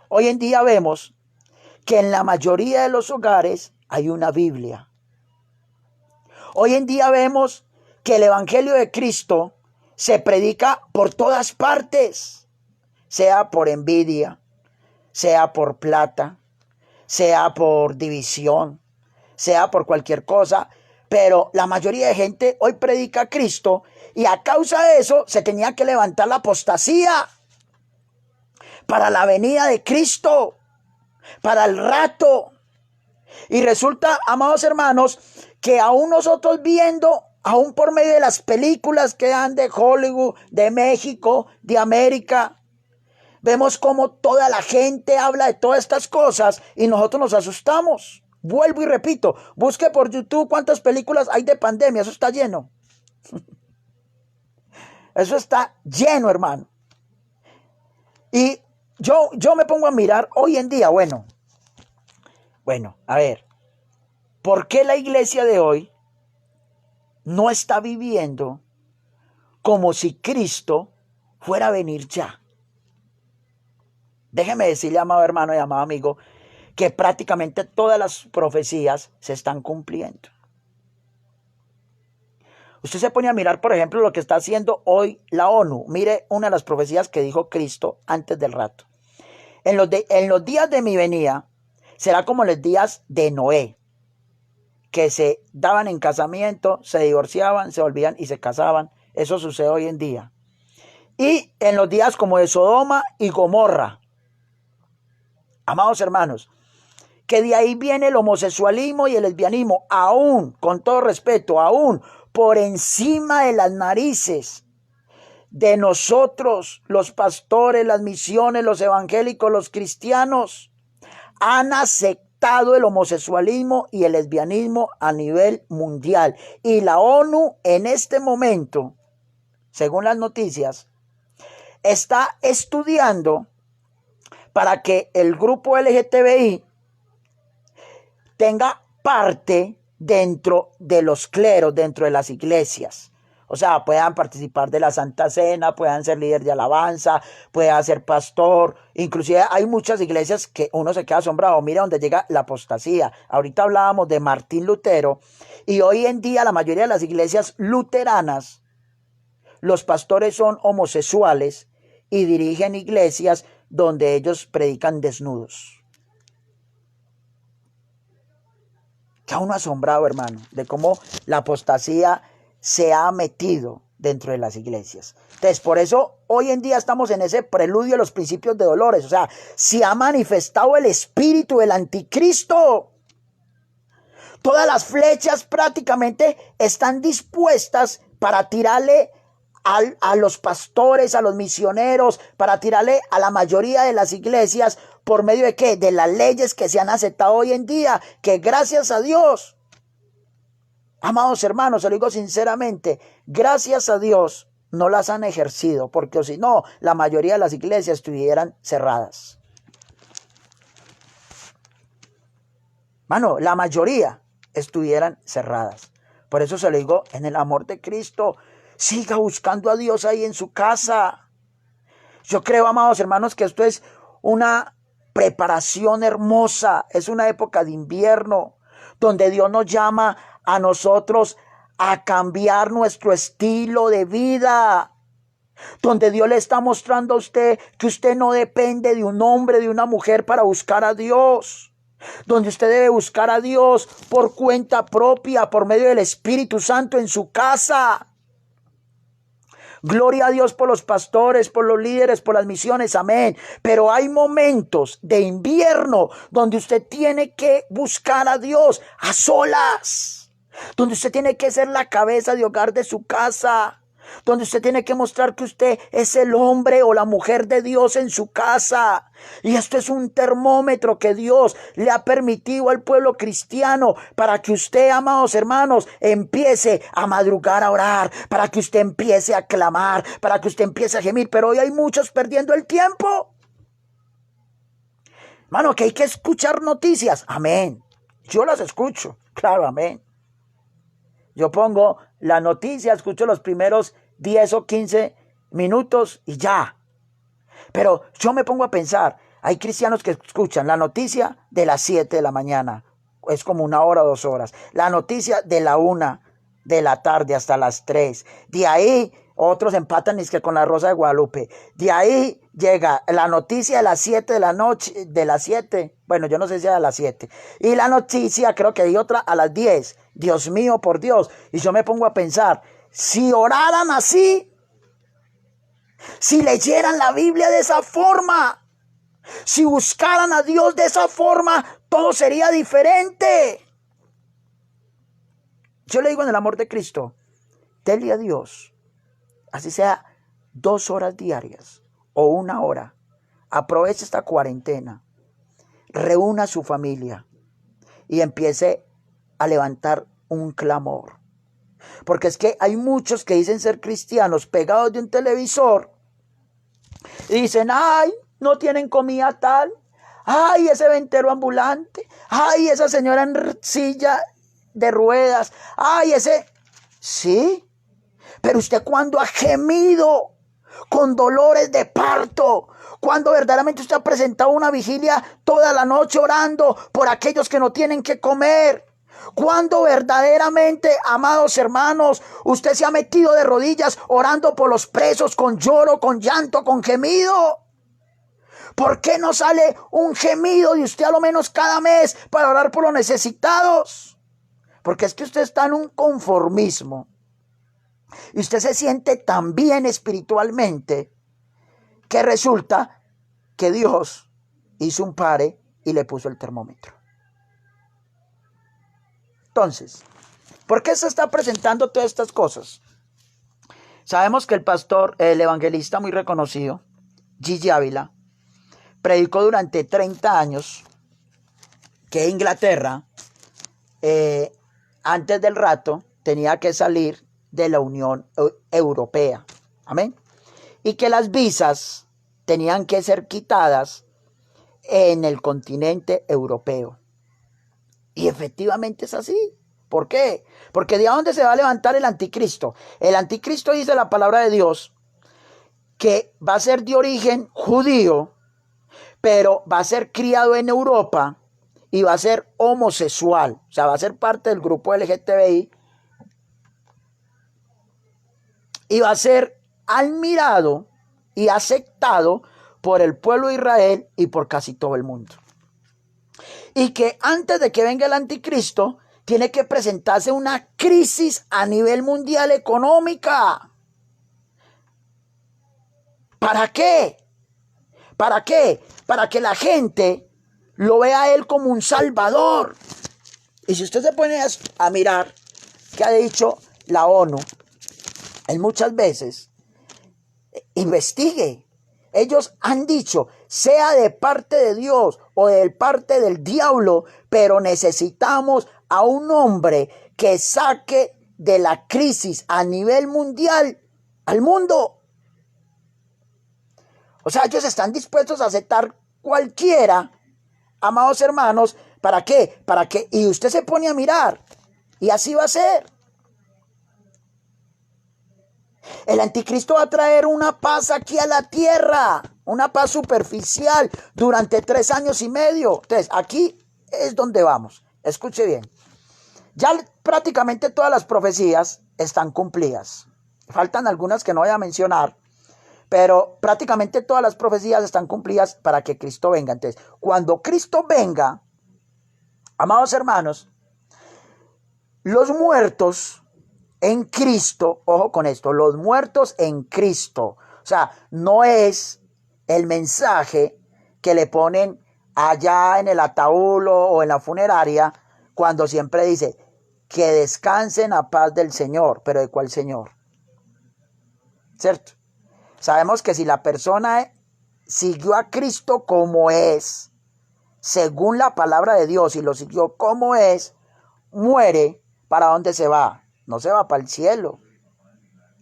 hoy en día vemos que en la mayoría de los hogares hay una Biblia. Hoy en día vemos que el Evangelio de Cristo se predica por todas partes, sea por envidia, sea por plata, sea por división, sea por cualquier cosa, pero la mayoría de gente hoy predica a Cristo y a causa de eso se tenía que levantar la apostasía para la venida de Cristo, para el rato. Y resulta, amados hermanos, que aún nosotros viendo, aún por medio de las películas que dan de Hollywood, de México, de América, vemos cómo toda la gente habla de todas estas cosas y nosotros nos asustamos. Vuelvo y repito, busque por YouTube cuántas películas hay de pandemia, eso está lleno. Eso está lleno, hermano. Y yo me pongo a mirar hoy en día, bueno, a ver, ¿por qué la iglesia de hoy no está viviendo como si Cristo fuera a venir ya? Déjeme decirle, amado hermano y amado amigo, que prácticamente todas las profecías se están cumpliendo. Usted se pone a mirar, por ejemplo, lo que está haciendo hoy la ONU. Mire una de las profecías que dijo Cristo antes del rato. En los días de mi venida será como los días de Noé, que se daban en casamiento, se divorciaban, se volvían y se casaban. Eso sucede hoy en día. Y en los días como de Sodoma y Gomorra. Amados hermanos, que de ahí viene el homosexualismo y el lesbianismo, aún, con todo respeto, aún por encima de las narices de nosotros, los pastores, las misiones, los evangélicos, los cristianos, han aceptado el homosexualismo y el lesbianismo a nivel mundial. Y la ONU en este momento, según las noticias, está estudiando para que el grupo LGTBI tenga parte dentro de los cleros, dentro de las iglesias. O sea, puedan participar de la Santa Cena, puedan ser líder de alabanza, puedan ser pastor. Inclusive hay muchas iglesias que uno se queda asombrado. Mira dónde llega la apostasía. Ahorita hablábamos de Martín Lutero y hoy en día la mayoría de las iglesias luteranas, los pastores son homosexuales y dirigen iglesias donde ellos predican desnudos. Queda uno asombrado, hermano, de cómo la apostasía se ha metido dentro de las iglesias. Entonces, por eso hoy en día estamos en ese preludio de los principios de dolores. O sea, se ha manifestado el espíritu del anticristo. Todas las flechas prácticamente están dispuestas para tirarle a los pastores, a los misioneros, para tirarle a la mayoría de las iglesias. ¿Por medio de qué? De las leyes que se han aceptado hoy en día, que gracias a Dios, amados hermanos, se lo digo sinceramente, gracias a Dios no las han ejercido, porque si no, la mayoría de las iglesias estuvieran cerradas. Mano, la mayoría estuvieran cerradas. Por eso se lo digo, en el amor de Cristo, Siga buscando a Dios ahí en su casa. Yo creo, amados hermanos, que esto es una preparación hermosa. Es una época de invierno donde Dios nos llama a nosotros a cambiar nuestro estilo de vida. Donde Dios le está mostrando a usted que usted no depende de un hombre, de una mujer para buscar a Dios. Donde usted debe buscar a Dios por cuenta propia, por medio del Espíritu Santo en su casa. Gloria a Dios por los pastores, por los líderes, por las misiones, amén. Pero hay momentos de invierno donde usted tiene que buscar a Dios a solas. Donde usted tiene que ser la cabeza de hogar de su casa. Donde usted tiene que mostrar que usted es el hombre o la mujer de Dios en su casa. Y esto es un termómetro que Dios le ha permitido al pueblo cristiano para que usted, amados hermanos, empiece a madrugar a orar, para que usted empiece a clamar, para que usted empiece a gemir. Pero hoy hay muchos perdiendo el tiempo. Hermano, que hay que escuchar noticias. Amén. Yo las escucho. Claro, amén. Yo pongo la noticia, escucho los primeros 10 o 15 minutos y ya. Pero yo me pongo a pensar, hay cristianos que escuchan la noticia de las 7 de la mañana, es como 1 hora o 2 horas. La noticia de la 1 de la tarde hasta las 3. De ahí otros empatan es que con la Rosa de Guadalupe. De ahí llega la noticia de las 7 de la noche, de las 7. Bueno, yo no sé si a las 7. Y la noticia, creo que hay otra a las 10. Dios mío, por Dios. Y yo me pongo a pensar, si oraran así, si leyeran la Biblia de esa forma, si buscaran a Dios de esa forma, todo sería diferente. Yo le digo en el amor de Cristo, dele a Dios, así sea 2 horas diarias o 1 hora. Aproveche esta cuarentena, reúna a su familia y empiece a levantar un clamor. Porque es que hay muchos que dicen ser cristianos pegados de un televisor y dicen, ay, no tienen comida tal, ay, ese ventero ambulante, ay, esa señora en silla de ruedas, ay, ese... Sí, pero usted cuando ha gemido con dolores de parto, cuando verdaderamente usted ha presentado una vigilia toda la noche orando por aquellos que no tienen que comer, cuando verdaderamente, amados hermanos, usted se ha metido de rodillas orando por los presos con lloro, con llanto, con gemido. ¿Por qué no sale un gemido de usted a lo menos cada mes para orar por los necesitados? Porque es que usted está en un conformismo y usted se siente tan bien espiritualmente que resulta que Dios hizo un pare y le puso el termómetro. Entonces, ¿por qué se está presentando todas estas cosas? Sabemos que el pastor, el evangelista muy reconocido, Gigi Ávila, predicó durante 30 años que Inglaterra, antes del rato, tenía que salir de la Unión Europea. Amén. Y que las visas tenían que ser quitadas en el continente europeo. Y efectivamente es así. ¿Por qué? Porque ¿de dónde se va a levantar el anticristo? El anticristo, dice la palabra de Dios, que va a ser de origen judío, pero va a ser criado en Europa y va a ser homosexual. O sea, va a ser parte del grupo LGTBI y va a ser admirado y aceptado por el pueblo de Israel y por casi todo el mundo. Y que antes de que venga el anticristo, tiene que presentarse una crisis a nivel mundial económica. ¿Para qué? ¿Para qué? Para que la gente lo vea a él como un salvador. Y si usted se pone a mirar qué ha dicho la ONU, él muchas veces investigue. Ellos han dicho, sea de parte de Dios o de parte del diablo, pero necesitamos a un hombre que saque de la crisis a nivel mundial al mundo. O sea, ellos están dispuestos a aceptar cualquiera, amados hermanos. ¿Para qué? Para que, y usted se pone a mirar, y así va a ser. El anticristo va a traer una paz aquí a la tierra, una paz superficial durante 3 años y medio. Entonces, aquí es donde vamos. Escuche bien. Ya prácticamente todas las profecías están cumplidas. Faltan algunas que no voy a mencionar, pero prácticamente todas las profecías están cumplidas para que Cristo venga. Entonces, cuando Cristo venga, amados hermanos, los muertos en Cristo, ojo con esto, los muertos en Cristo, o sea, no es el mensaje que le ponen allá en el ataúd o en la funeraria cuando siempre dice que descansen a paz del Señor. ¿Pero de cuál Señor? ¿Cierto? Sabemos que si la persona siguió a Cristo como es, según la palabra de Dios, y lo siguió como es, muere, ¿para dónde se va? No se va para el cielo.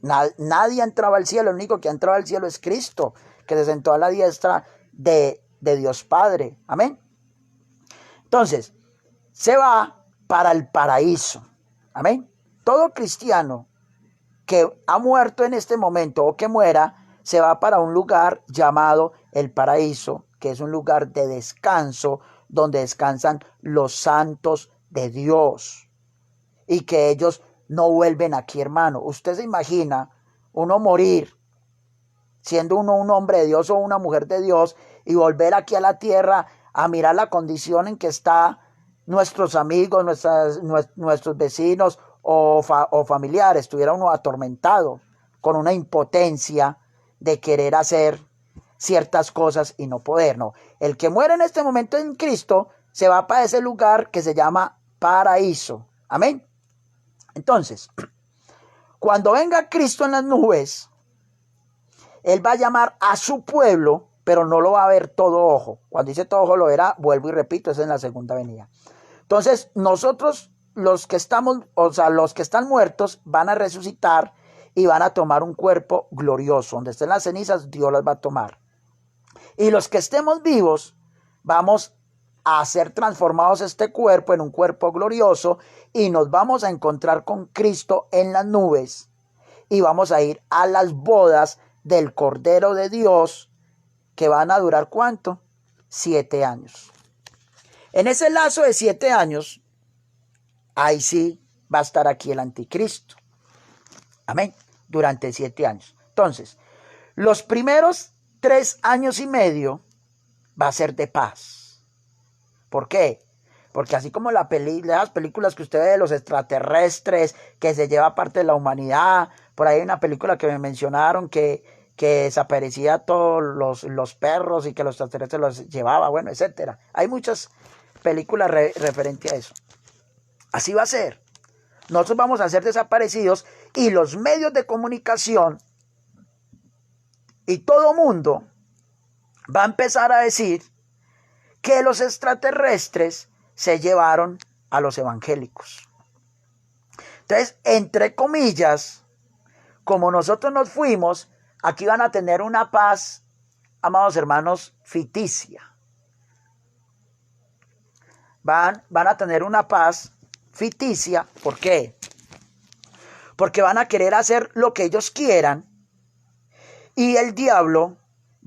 Nadie entraba al cielo, el único que ha entrado al cielo es Cristo, que se sentó a la diestra de Dios Padre. Amén. Entonces, se va para el paraíso. Amén. Todo cristiano que ha muerto en este momento o que muera, se va para un lugar llamado el paraíso, que es un lugar de descanso, donde descansan los santos de Dios. Y que ellos no vuelven aquí, hermano. Usted se imagina uno morir, siendo uno un hombre de Dios o una mujer de Dios, y volver aquí a la tierra a mirar la condición en que está nuestros amigos, nuestros vecinos o familiares. Estuviera uno atormentado con una impotencia de querer hacer ciertas cosas y no poder. No, el que muere en este momento en Cristo se va para ese lugar que se llama paraíso. Amén. Entonces, cuando venga Cristo en las nubes, Él va a llamar a su pueblo, pero no lo va a ver todo ojo. Cuando dice todo ojo lo verá, vuelvo y repito, es en la segunda venida. Entonces, nosotros, los que estamos, o sea, los que están muertos, van a resucitar y van a tomar un cuerpo glorioso. Donde estén las cenizas, Dios las va a tomar. Y los que estemos vivos, vamos a ser transformados este cuerpo en un cuerpo glorioso y nos vamos a encontrar con Cristo en las nubes y vamos a ir a las bodas del Cordero de Dios, que van a durar ¿cuánto? 7 años. En ese lazo de 7 años, ahí sí va a estar aquí el anticristo. Amén. Durante 7 años. Entonces, los primeros 3 años y medio va a ser de paz. ¿Por qué? Porque así como las películas que usted ve de los extraterrestres, que se lleva parte de la humanidad, por ahí hay una película que me mencionaron que desaparecía todos los perros y que los extraterrestres los llevaba, bueno, etcétera. Hay muchas películas referentes a eso. Así va a ser. Nosotros vamos a ser desaparecidos y los medios de comunicación y todo mundo va a empezar a decir que los extraterrestres se llevaron a los evangélicos. Entonces, entre comillas, como nosotros nos fuimos, aquí van a tener una paz, amados hermanos, ficticia. Van a tener una paz ficticia. ¿Por qué? Porque van a querer hacer lo que ellos quieran y el diablo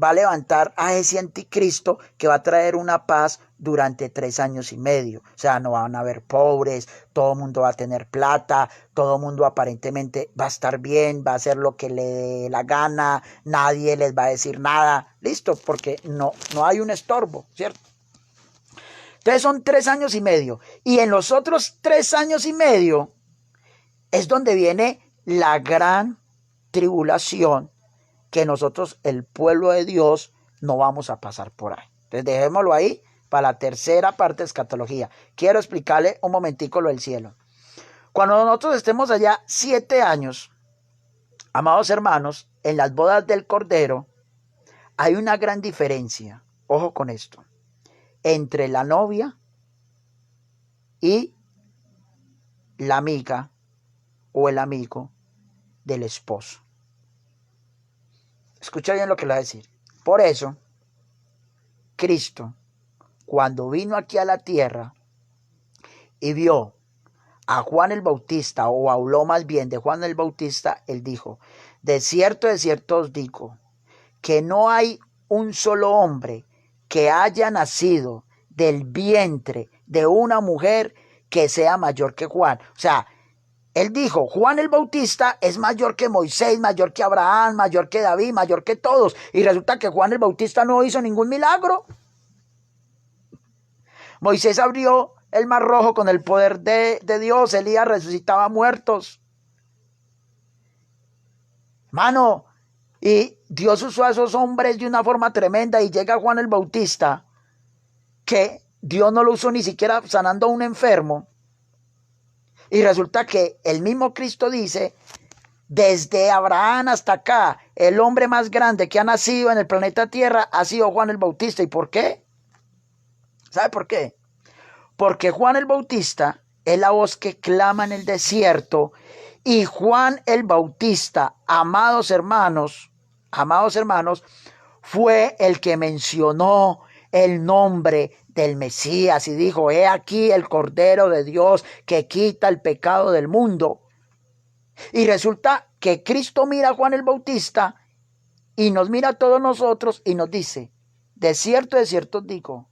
va a levantar a ese anticristo que va a traer una paz durante 3 años y medio. O sea, no van a haber pobres, todo el mundo va a tener plata, todo el mundo aparentemente va a estar bien, va a hacer lo que le dé la gana, nadie les va a decir nada. Listo, porque no hay un estorbo, ¿cierto? Entonces son 3 años y medio. Y en los otros 3 años y medio es donde viene la gran tribulación, que nosotros, el pueblo de Dios, no vamos a pasar por ahí. Entonces dejémoslo ahí para la tercera parte de escatología. Quiero explicarle un momentico lo del cielo. Cuando nosotros estemos allá 7 años, amados hermanos, en las bodas del Cordero, hay una gran diferencia, ojo con esto, entre la novia y la amiga o el amigo del esposo. Escucha bien lo que le voy a decir. Por eso, Cristo, cuando vino aquí a la tierra y vio a Juan el Bautista, o habló más bien de Juan el Bautista, él dijo: de cierto os digo, que no hay un solo hombre que haya nacido del vientre de una mujer que sea mayor que Juan. O sea, él dijo, Juan el Bautista es mayor que Moisés, mayor que Abraham, mayor que David, mayor que todos. Y resulta que Juan el Bautista no hizo ningún milagro. Moisés abrió el mar rojo con el poder de Dios. Elías resucitaba muertos. Mano, y Dios usó a esos hombres de una forma tremenda y llega Juan el Bautista, que Dios no lo usó ni siquiera sanando a un enfermo. Y resulta que el mismo Cristo dice, desde Abraham hasta acá, el hombre más grande que ha nacido en el planeta Tierra ha sido Juan el Bautista. ¿Y por qué? ¿Sabe por qué? Porque Juan el Bautista es la voz que clama en el desierto. Y Juan el Bautista, amados hermanos, fue el que mencionó el nombre del Mesías y dijo, he aquí el Cordero de Dios que quita el pecado del mundo. Y resulta que Cristo mira a Juan el Bautista y nos mira a todos nosotros y nos dice, de cierto os digo,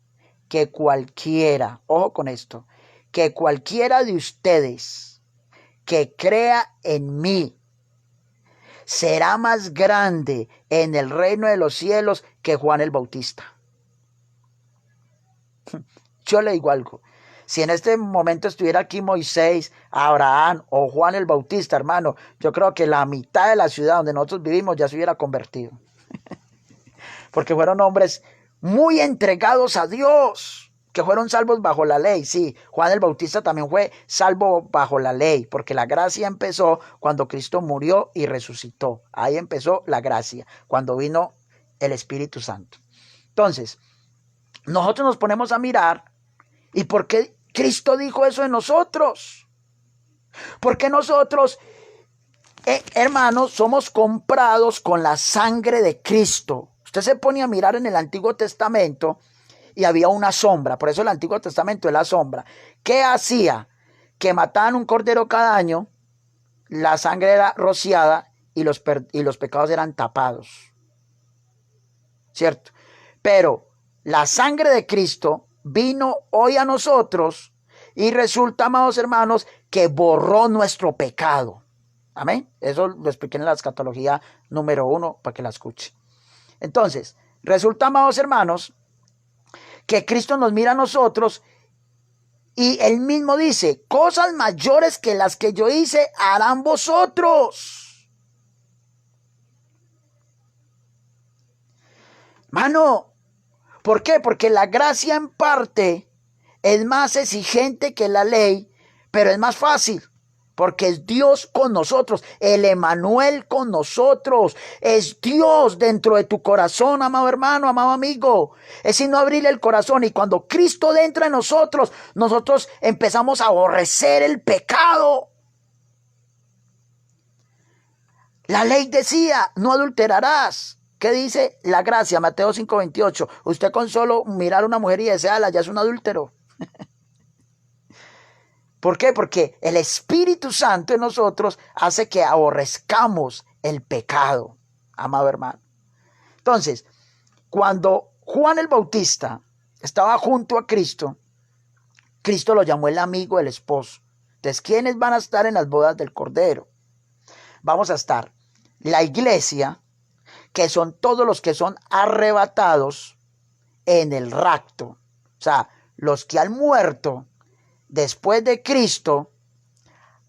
que cualquiera, ojo con esto, que cualquiera de ustedes que crea en mí será más grande en el reino de los cielos que Juan el Bautista. Yo le digo algo. Si en este momento estuviera aquí Moisés, Abraham o Juan el Bautista, hermano, yo creo que la mitad de la ciudad donde nosotros vivimos ya se hubiera convertido. Porque fueron hombres muy entregados a Dios, que fueron salvos bajo la ley. Sí, Juan el Bautista también fue salvo bajo la ley, porque la gracia empezó cuando Cristo murió y resucitó. Ahí empezó la gracia, cuando vino el Espíritu Santo. Entonces, nosotros nos ponemos a mirar, ¿y por qué Cristo dijo eso de nosotros? Porque nosotros, hermanos, somos comprados con la sangre de Cristo. Usted se pone a mirar en el Antiguo Testamento y había una sombra. Por eso el Antiguo Testamento es la sombra. ¿Qué hacía? Que mataban un cordero cada año, la sangre era rociada y los pecados eran tapados. ¿Cierto? Pero la sangre de Cristo vino hoy a nosotros y resulta, amados hermanos, que borró nuestro pecado. Amén. Eso lo expliqué en la escatología número 1 para que la escuche. Entonces, resulta, amados hermanos, que Cristo nos mira a nosotros y él mismo dice, cosas mayores que las que yo hice harán vosotros. Mano, ¿por qué? Porque la gracia en parte es más exigente que la ley, pero es más fácil. Porque es Dios con nosotros, el Emanuel con nosotros. Es Dios dentro de tu corazón, amado hermano, amado amigo. Es sino abrirle el corazón. Y cuando Cristo entra en nosotros, nosotros empezamos a aborrecer el pecado. La ley decía, no adulterarás. ¿Qué dice la gracia? Mateo 5:28. Usted con solo mirar a una mujer y desearla ya es un adúltero. ¿Por qué? Porque el Espíritu Santo en nosotros hace que aborrezcamos el pecado, amado hermano. Entonces, cuando Juan el Bautista estaba junto a Cristo, Cristo lo llamó el amigo del esposo. Entonces, ¿quiénes van a estar en las bodas del Cordero? Vamos a estar la iglesia, que son todos los que son arrebatados en el rapto. O sea, los que han muerto después de Cristo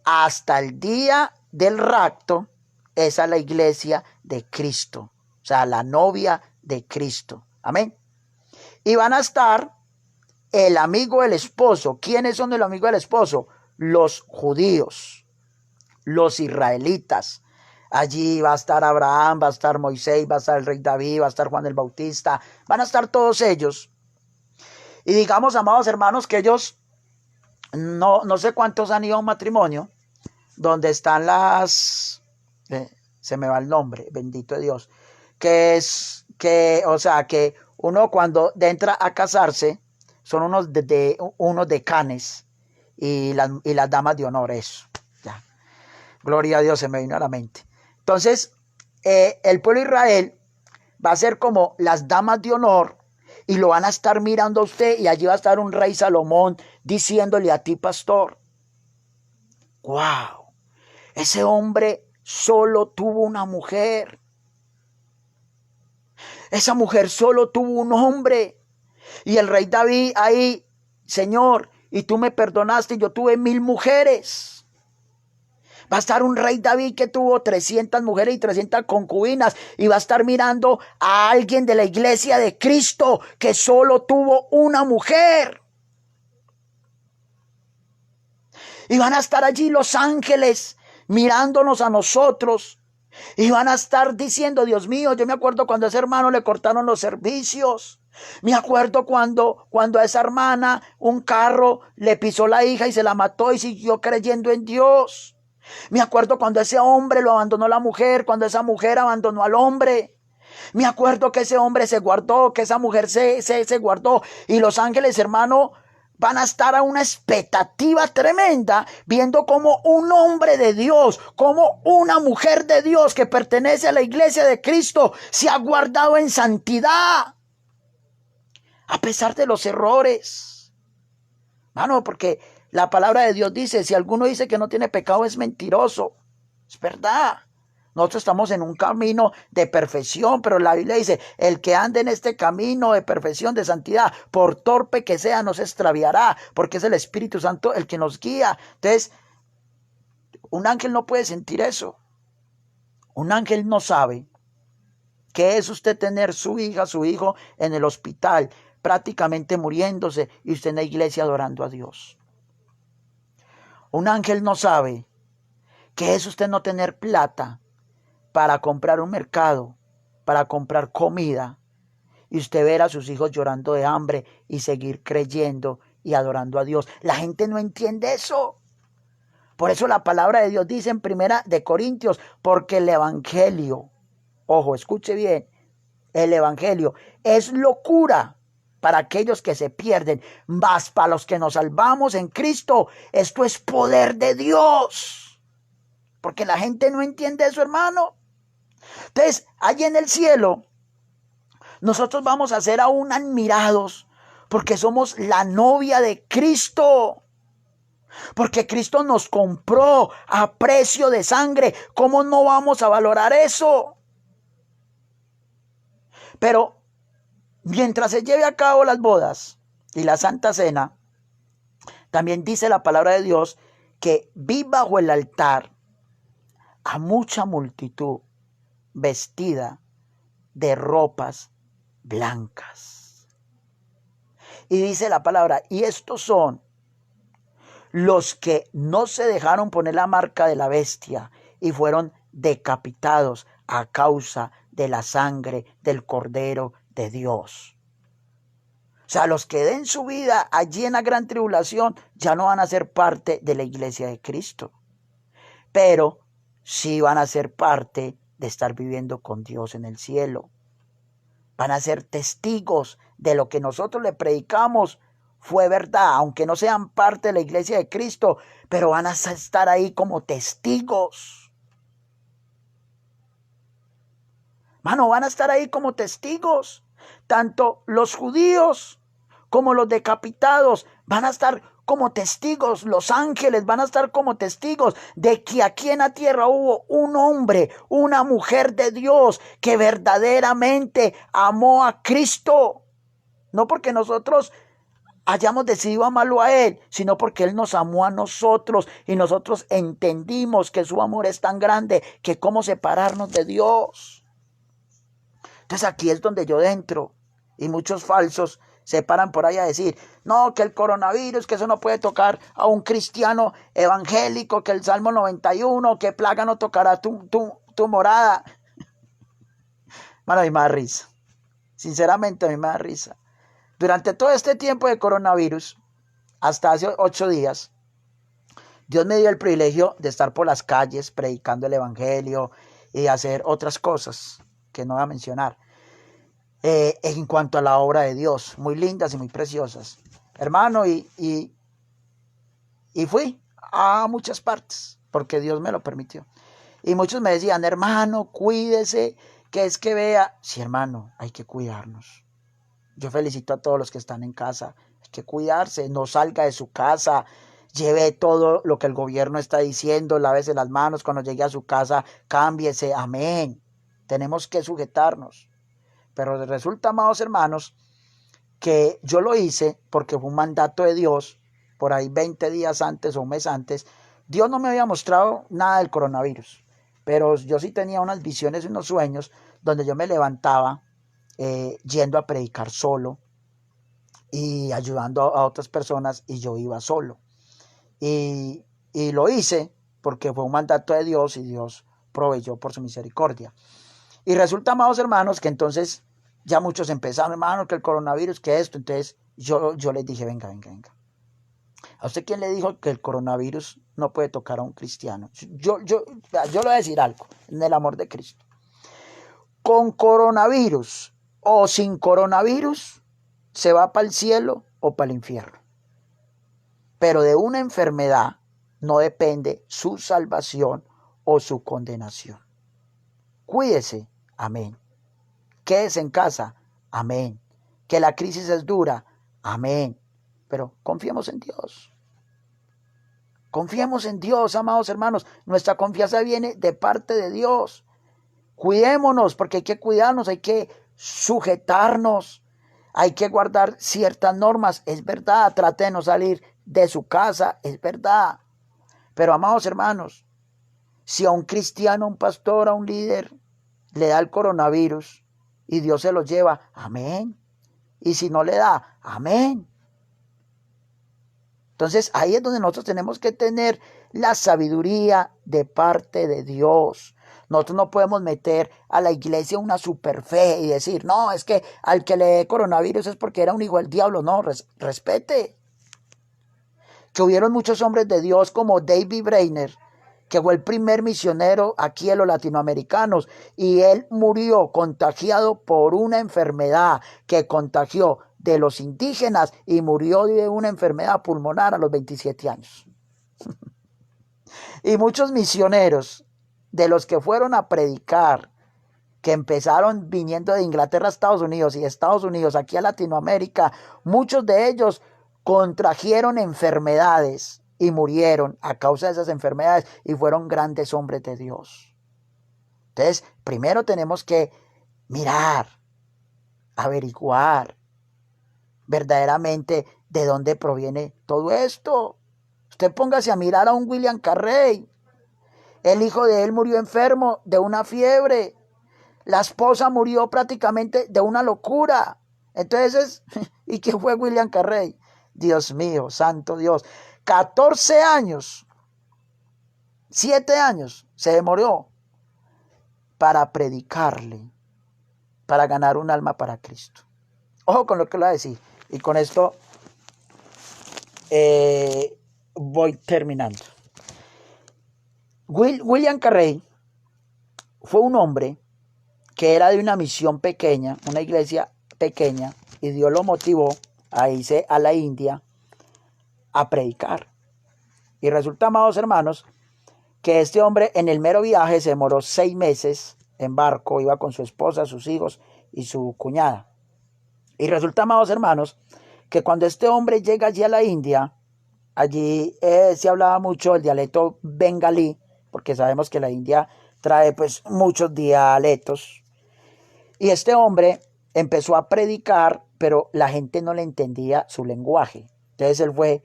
hasta el día del rapto, esa es la iglesia de Cristo. O sea, la novia de Cristo. Amén. Y van a estar el amigo del esposo. ¿Quiénes son el amigo del esposo? Los judíos, los israelitas. Allí va a estar Abraham, va a estar Moisés, va a estar el rey David, va a estar Juan el Bautista. Van a estar todos ellos. Y digamos, amados hermanos, que ellos no sé cuántos han ido a un matrimonio donde están se me va el nombre, bendito Dios, o sea, que uno cuando entra a casarse son unos decanes y las damas de honor, eso. Ya. Gloria a Dios, se me vino a la mente. Entonces, el pueblo de Israel va a ser como las damas de honor y lo van a estar mirando a usted y allí va a estar un rey Salomón diciéndole a ti, pastor, wow, ese hombre solo tuvo una mujer. Esa mujer solo tuvo un hombre. Y el rey David ahí, Señor, y tú me perdonaste, yo tuve 1000 mujeres. Va a estar un rey David que tuvo 300 mujeres y 300 concubinas. Y va a estar mirando a alguien de la iglesia de Cristo que solo tuvo una mujer. Y van a estar allí los ángeles mirándonos a nosotros. Y van a estar diciendo, Dios mío, yo me acuerdo cuando a ese hermano le cortaron los servicios. Me acuerdo cuando a esa hermana un carro le pisó la hija y se la mató y siguió creyendo en Dios. Me acuerdo cuando ese hombre lo abandonó la mujer, cuando esa mujer abandonó al hombre. Me acuerdo que ese hombre se guardó, que esa mujer se guardó. Y los ángeles, hermano, van a estar a una expectativa tremenda viendo como un hombre de Dios, como una mujer de Dios que pertenece a la iglesia de Cristo se ha guardado en santidad a pesar de los errores. Mano, porque la palabra de Dios dice, si alguno dice que no tiene pecado es mentiroso. Es verdad. Nosotros estamos en un camino de perfección, pero la Biblia dice, el que ande en este camino de perfección, de santidad, por torpe que sea, no se extraviará, porque es el Espíritu Santo el que nos guía. Entonces, un ángel no puede sentir eso. Un ángel no sabe qué es usted tener su hija, su hijo en el hospital, prácticamente muriéndose, y usted en la iglesia adorando a Dios. Un ángel no sabe qué es usted no tener plata para comprar un mercado, para comprar comida, y usted ver a sus hijos llorando de hambre y seguir creyendo y adorando a Dios. La gente no entiende eso. Por eso la palabra de Dios dice en 1 Corintios, porque el evangelio, ojo, escuche bien, el evangelio es locura para aquellos que se pierden, mas para los que nos salvamos en Cristo, esto es poder de Dios. Porque la gente no entiende eso, hermano. Entonces, allí en el cielo, nosotros vamos a ser aún admirados porque somos la novia de Cristo. Porque Cristo nos compró a precio de sangre. ¿Cómo no vamos a valorar eso? Pero mientras se lleve a cabo las bodas y la Santa Cena, también dice la palabra de Dios que vi bajo el altar a mucha multitud vestida de ropas blancas. Y dice la palabra, y estos son los que no se dejaron poner la marca de la bestia y fueron decapitados a causa de la sangre del Cordero de Dios. O sea, los que den su vida allí en la gran tribulación ya no van a ser parte de la iglesia de Cristo, pero sí van a ser parte de estar viviendo con Dios en el cielo. Van a ser testigos de lo que nosotros le predicamos fue verdad, aunque no sean parte de la iglesia de Cristo, pero van a estar ahí como testigos. Mano, van a estar ahí como testigos. Tanto los judíos como los decapitados van a estar como testigos. Los ángeles van a estar como testigos de que aquí en la tierra hubo un hombre, una mujer de Dios que verdaderamente amó a Cristo. No porque nosotros hayamos decidido amarlo a Él, sino porque Él nos amó a nosotros y nosotros entendimos que su amor es tan grande que cómo separarnos de Dios. Entonces aquí es donde yo entro y muchos falsos se paran por ahí a decir, no, que el coronavirus, que eso no puede tocar a un cristiano evangélico, que el Salmo 91, que plaga no tocará tu morada. Bueno, a mí me da risa. Sinceramente a mí me da risa. Durante todo este tiempo de coronavirus, hasta hace 8 días, Dios me dio el privilegio de estar por las calles predicando el evangelio y hacer otras cosas que no voy a mencionar. En cuanto a la obra de Dios, muy lindas y muy preciosas. Hermano, y fui a muchas partes, porque Dios me lo permitió. Y muchos me decían, hermano, cuídese, que es que vea. Sí, hermano, hay que cuidarnos. Yo felicito a todos los que están en casa. Hay que cuidarse, no salga de su casa. Lleve todo lo que el gobierno está diciendo, lávese las manos cuando llegue a su casa, cámbiese, amén. Tenemos que sujetarnos. Pero resulta, amados hermanos, que yo lo hice porque fue un mandato de Dios, por ahí 20 días antes o un mes antes. Dios no me había mostrado nada del coronavirus, pero yo sí tenía unas visiones y unos sueños donde yo me levantaba yendo a predicar solo y ayudando a otras personas, y yo iba solo. Y lo hice porque fue un mandato de Dios y Dios proveyó por su misericordia. Y resulta, amados hermanos, que entonces ya muchos empezaron, hermano, que el coronavirus, que esto. Entonces yo les dije, venga. ¿A usted quién le dijo que el coronavirus no puede tocar a un cristiano? Yo le voy a decir algo, en el amor de Cristo. Con coronavirus o sin coronavirus, se va para el cielo o para el infierno. Pero de una enfermedad no depende su salvación o su condenación. Cuídese, amén. Quédese en casa, amén. Que la crisis es dura, amén. Pero confiemos en Dios. Confiemos en Dios, amados hermanos. Nuestra confianza viene de parte de Dios. Cuidémonos, porque hay que cuidarnos, hay que sujetarnos, hay que guardar ciertas normas. Es verdad, trate de no salir de su casa, es verdad. Pero, amados hermanos, si a un cristiano, a un pastor, a un líder le da el coronavirus y Dios se lo lleva, amén. Y si no le da, amén. Entonces ahí es donde nosotros tenemos que tener la sabiduría de parte de Dios. Nosotros no podemos meter a la iglesia una super fe y decir, no, es que al que le dé coronavirus es porque era un hijo del diablo. No, respete. Que hubieron muchos hombres de Dios como David Brainerd, que fue el primer misionero aquí en los latinoamericanos, y él murió contagiado por una enfermedad que contagió de los indígenas y murió de una enfermedad pulmonar a los 27 años. Y muchos misioneros de los que fueron a predicar, que empezaron viniendo de Inglaterra a Estados Unidos y de Estados Unidos aquí a Latinoamérica, muchos de ellos contrajeron enfermedades y murieron a causa de esas enfermedades y fueron grandes hombres de Dios. Entonces, primero tenemos que mirar, averiguar verdaderamente de dónde proviene todo esto. Usted póngase a mirar a un William Carey. El hijo de él murió enfermo de una fiebre. La esposa murió prácticamente de una locura. Entonces, ¿y qué fue William Carey? Dios mío, santo Dios. 14 años, 7 años se demoró para predicarle, para ganar un alma para Cristo. Ojo con lo que le voy a decir. Y con esto voy terminando. William Carey fue un hombre que era de una misión pequeña, una iglesia pequeña, y Dios lo motivó a irse a la India a predicar. Y resulta, amados hermanos, que este hombre en el mero viaje se demoró 6 meses en barco, iba con su esposa, sus hijos y su cuñada. Y resulta, amados hermanos, que cuando este hombre llega allí a la India, allí se hablaba mucho el dialecto bengalí, porque sabemos que la India trae pues muchos dialectos. Y este hombre empezó a predicar, pero la gente no le entendía su lenguaje. Entonces él fue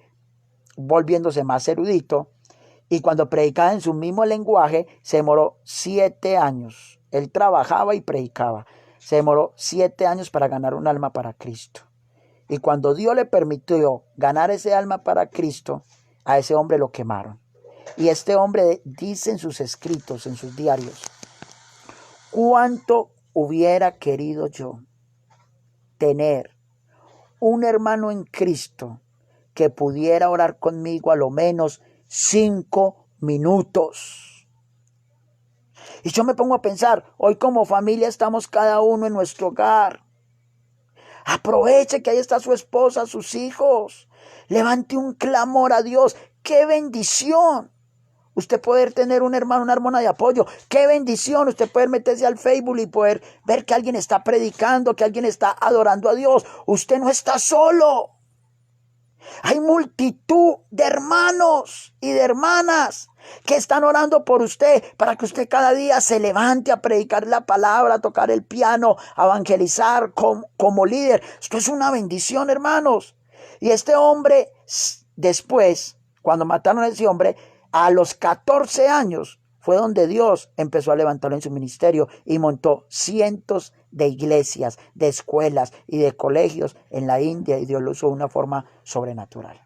volviéndose más erudito, y cuando predicaba en su mismo lenguaje se demoró 7 años. Él trabajaba y predicaba. Se demoró 7 años para ganar un alma para Cristo. Y cuando Dios le permitió ganar ese alma para Cristo, a ese hombre lo quemaron. Y este hombre dice en sus escritos, en sus diarios, ¿cuánto hubiera querido yo tener un hermano en Cristo que pudiera orar conmigo a lo menos 5 minutos? Y yo me pongo a pensar, hoy como familia estamos cada uno en nuestro hogar. Aproveche que ahí está su esposa, sus hijos. Levante un clamor a Dios. ¡Qué bendición! Usted poder tener un hermano, una hermana de apoyo. ¡Qué bendición! Usted poder meterse al Facebook y poder ver que alguien está predicando, que alguien está adorando a Dios. Usted no está solo. Hay multitud de hermanos y de hermanas que están orando por usted para que usted cada día se levante a predicar la palabra, a tocar el piano, a evangelizar como líder. Esto es una bendición, hermanos. Y este hombre, después, cuando mataron a ese hombre, a los 14 años fue donde Dios empezó a levantarlo en su ministerio y montó cientos de iglesias, de escuelas y de colegios en la India, y Dios lo usó de una forma sobrenatural.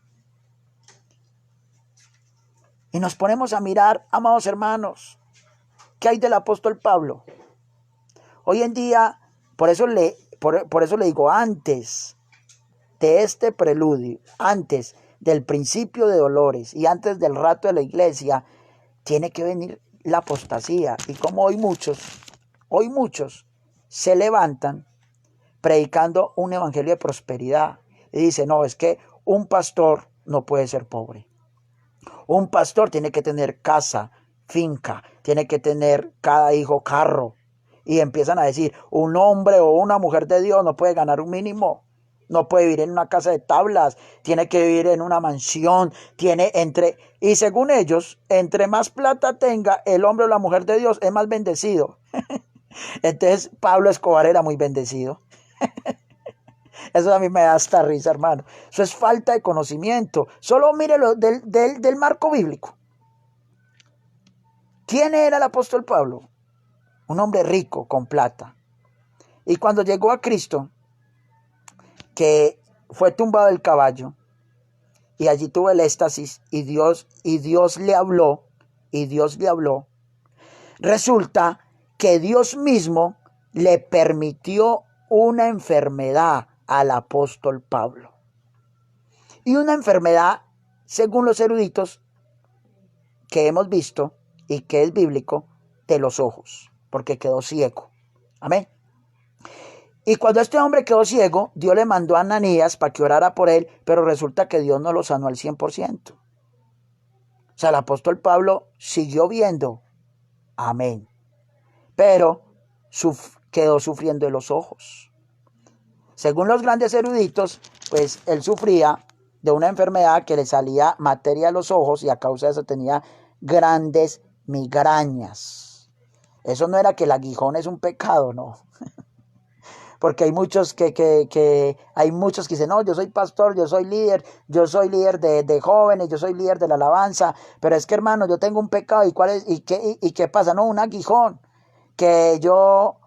Y nos ponemos a mirar, amados hermanos, ¿qué hay del apóstol Pablo? Hoy en día, por eso le digo, antes de este preludio, antes del principio de dolores y antes del rato de la iglesia, tiene que venir la apostasía. Y como hoy muchos se levantan predicando un evangelio de prosperidad y dicen, no, es que un pastor no puede ser pobre. Un pastor tiene que tener casa, finca, tiene que tener cada hijo carro. Y empiezan a decir, un hombre o una mujer de Dios no puede ganar un mínimo. No puede vivir en una casa de tablas, tiene que vivir en una mansión, y según ellos, entre más plata tenga el hombre o la mujer de Dios, es más bendecido. Entonces, Pablo Escobar era muy bendecido. Eso a mí me da hasta risa, hermano. Eso es falta de conocimiento. Solo mírelo del marco bíblico. ¿Quién era el apóstol Pablo? Un hombre rico, con plata. Y cuando llegó a Cristo, que fue tumbado del caballo, y allí tuvo el éxtasis, y Dios le habló, resulta que Dios mismo le permitió una enfermedad al apóstol Pablo. Y una enfermedad, según los eruditos que hemos visto y que es bíblico, de los ojos, porque quedó ciego. Amén. Y cuando este hombre quedó ciego, Dios le mandó a Ananías para que orara por él, pero resulta que Dios no lo sanó al 100%. O sea, el apóstol Pablo siguió viendo. Amén. Pero quedó sufriendo de los ojos. Según los grandes eruditos, pues él sufría de una enfermedad que le salía materia a los ojos y a causa de eso tenía grandes migrañas. Eso no era que el aguijón es un pecado, no. Porque hay muchos que dicen, no, yo soy pastor, yo soy líder de jóvenes, yo soy líder de la alabanza, pero es que, hermano, yo tengo un pecado, ¿y cuál es? ¿Y qué pasa? No, un aguijón, que yo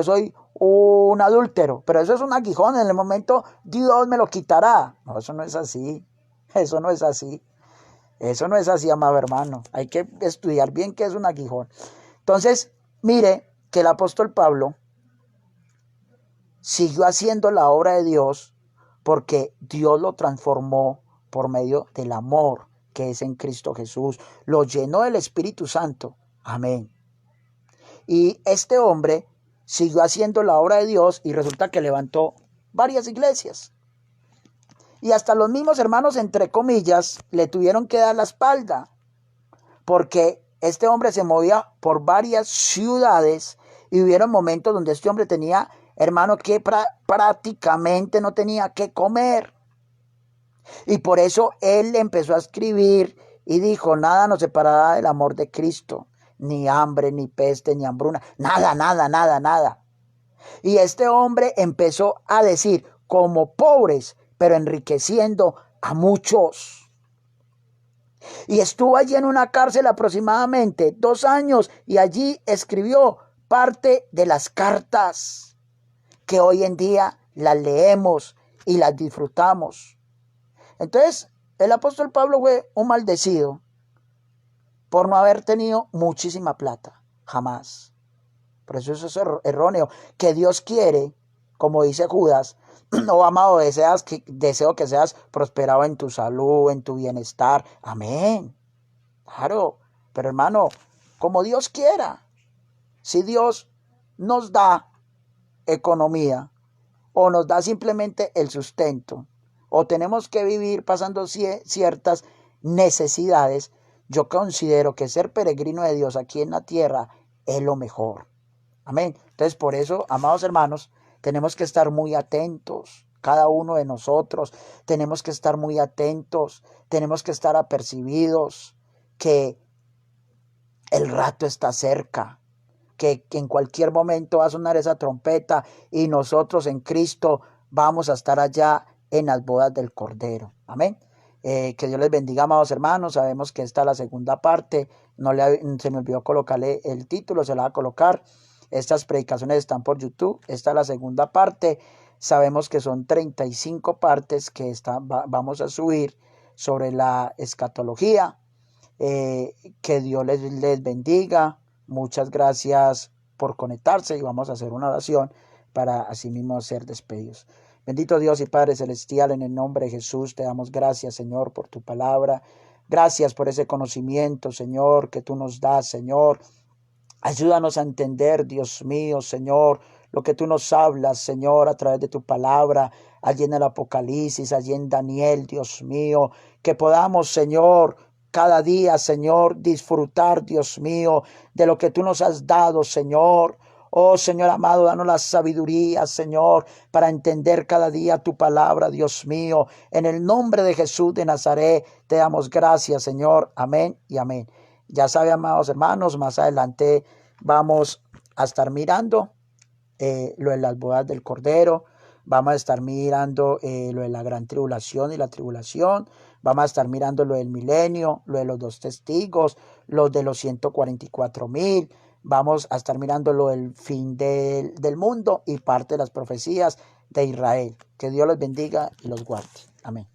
soy un adúltero, pero eso es un aguijón, en el momento Dios me lo quitará. No, eso no es así, amado hermano, hay que estudiar bien qué es un aguijón. Entonces, mire que el apóstol Pablo siguió haciendo la obra de Dios porque Dios lo transformó por medio del amor que es en Cristo Jesús. Lo llenó del Espíritu Santo. Amén. Y este hombre siguió haciendo la obra de Dios y resulta que levantó varias iglesias. Y hasta los mismos hermanos, entre comillas, le tuvieron que dar la espalda porque este hombre se movía por varias ciudades y hubieron momentos donde este hombre tenía, hermano, que prácticamente no tenía que comer. Y por eso él empezó a escribir y dijo, nada nos separará del amor de Cristo, ni hambre, ni peste, ni hambruna, nada. Y este hombre empezó a decir, como pobres, pero enriqueciendo a muchos. Y estuvo allí en una cárcel aproximadamente 2 años y allí escribió parte de las cartas que hoy en día las leemos y las disfrutamos. Entonces, el apóstol Pablo fue un maldecido por no haber tenido muchísima plata, jamás. Por eso es erróneo, que Dios quiere, como dice Judas, oh amado, deseo que seas prosperado en tu salud, en tu bienestar. Amén. Claro, pero hermano, como Dios quiera. Si Dios nos da economía o nos da simplemente el sustento o tenemos que vivir pasando ciertas necesidades, yo considero que ser peregrino de Dios aquí en la tierra es lo mejor. Amén. Entonces, por eso, amados hermanos, tenemos que estar muy atentos. Cada uno de nosotros tenemos que estar muy atentos, tenemos que estar apercibidos que el rato está cerca, que en cualquier momento va a sonar esa trompeta y nosotros en Cristo vamos a estar allá en las bodas del Cordero. Amén. Que Dios les bendiga, amados hermanos. Sabemos que esta es la segunda parte. Se me olvidó colocarle el título, se la va a colocar. Estas predicaciones están por YouTube. Esta es la segunda parte. Sabemos que son 35 partes que vamos a subir sobre la escatología. Que Dios les bendiga. Muchas gracias por conectarse y vamos a hacer una oración para así mismo ser despedidos. Bendito Dios y Padre Celestial, en el nombre de Jesús te damos gracias, Señor, por tu palabra. Gracias por ese conocimiento, Señor, que tú nos das, Señor. Ayúdanos a entender, Dios mío, Señor, lo que tú nos hablas, Señor, a través de tu palabra, allí en el Apocalipsis, allí en Daniel, Dios mío, que podamos, Señor, cada día, Señor, disfrutar, Dios mío, de lo que tú nos has dado, Señor. Oh, Señor amado, danos la sabiduría, Señor, para entender cada día tu palabra, Dios mío. En el nombre de Jesús de Nazaret, te damos gracias, Señor. Amén y amén. Ya saben, amados hermanos, más adelante vamos a estar mirando lo de las bodas del Cordero. Vamos a estar mirando lo de la gran tribulación y la tribulación. Vamos a estar mirando lo del milenio, lo de los 2 testigos, lo de los 144,000. Vamos a estar mirando lo del fin del mundo y parte de las profecías de Israel. Que Dios los bendiga y los guarde. Amén.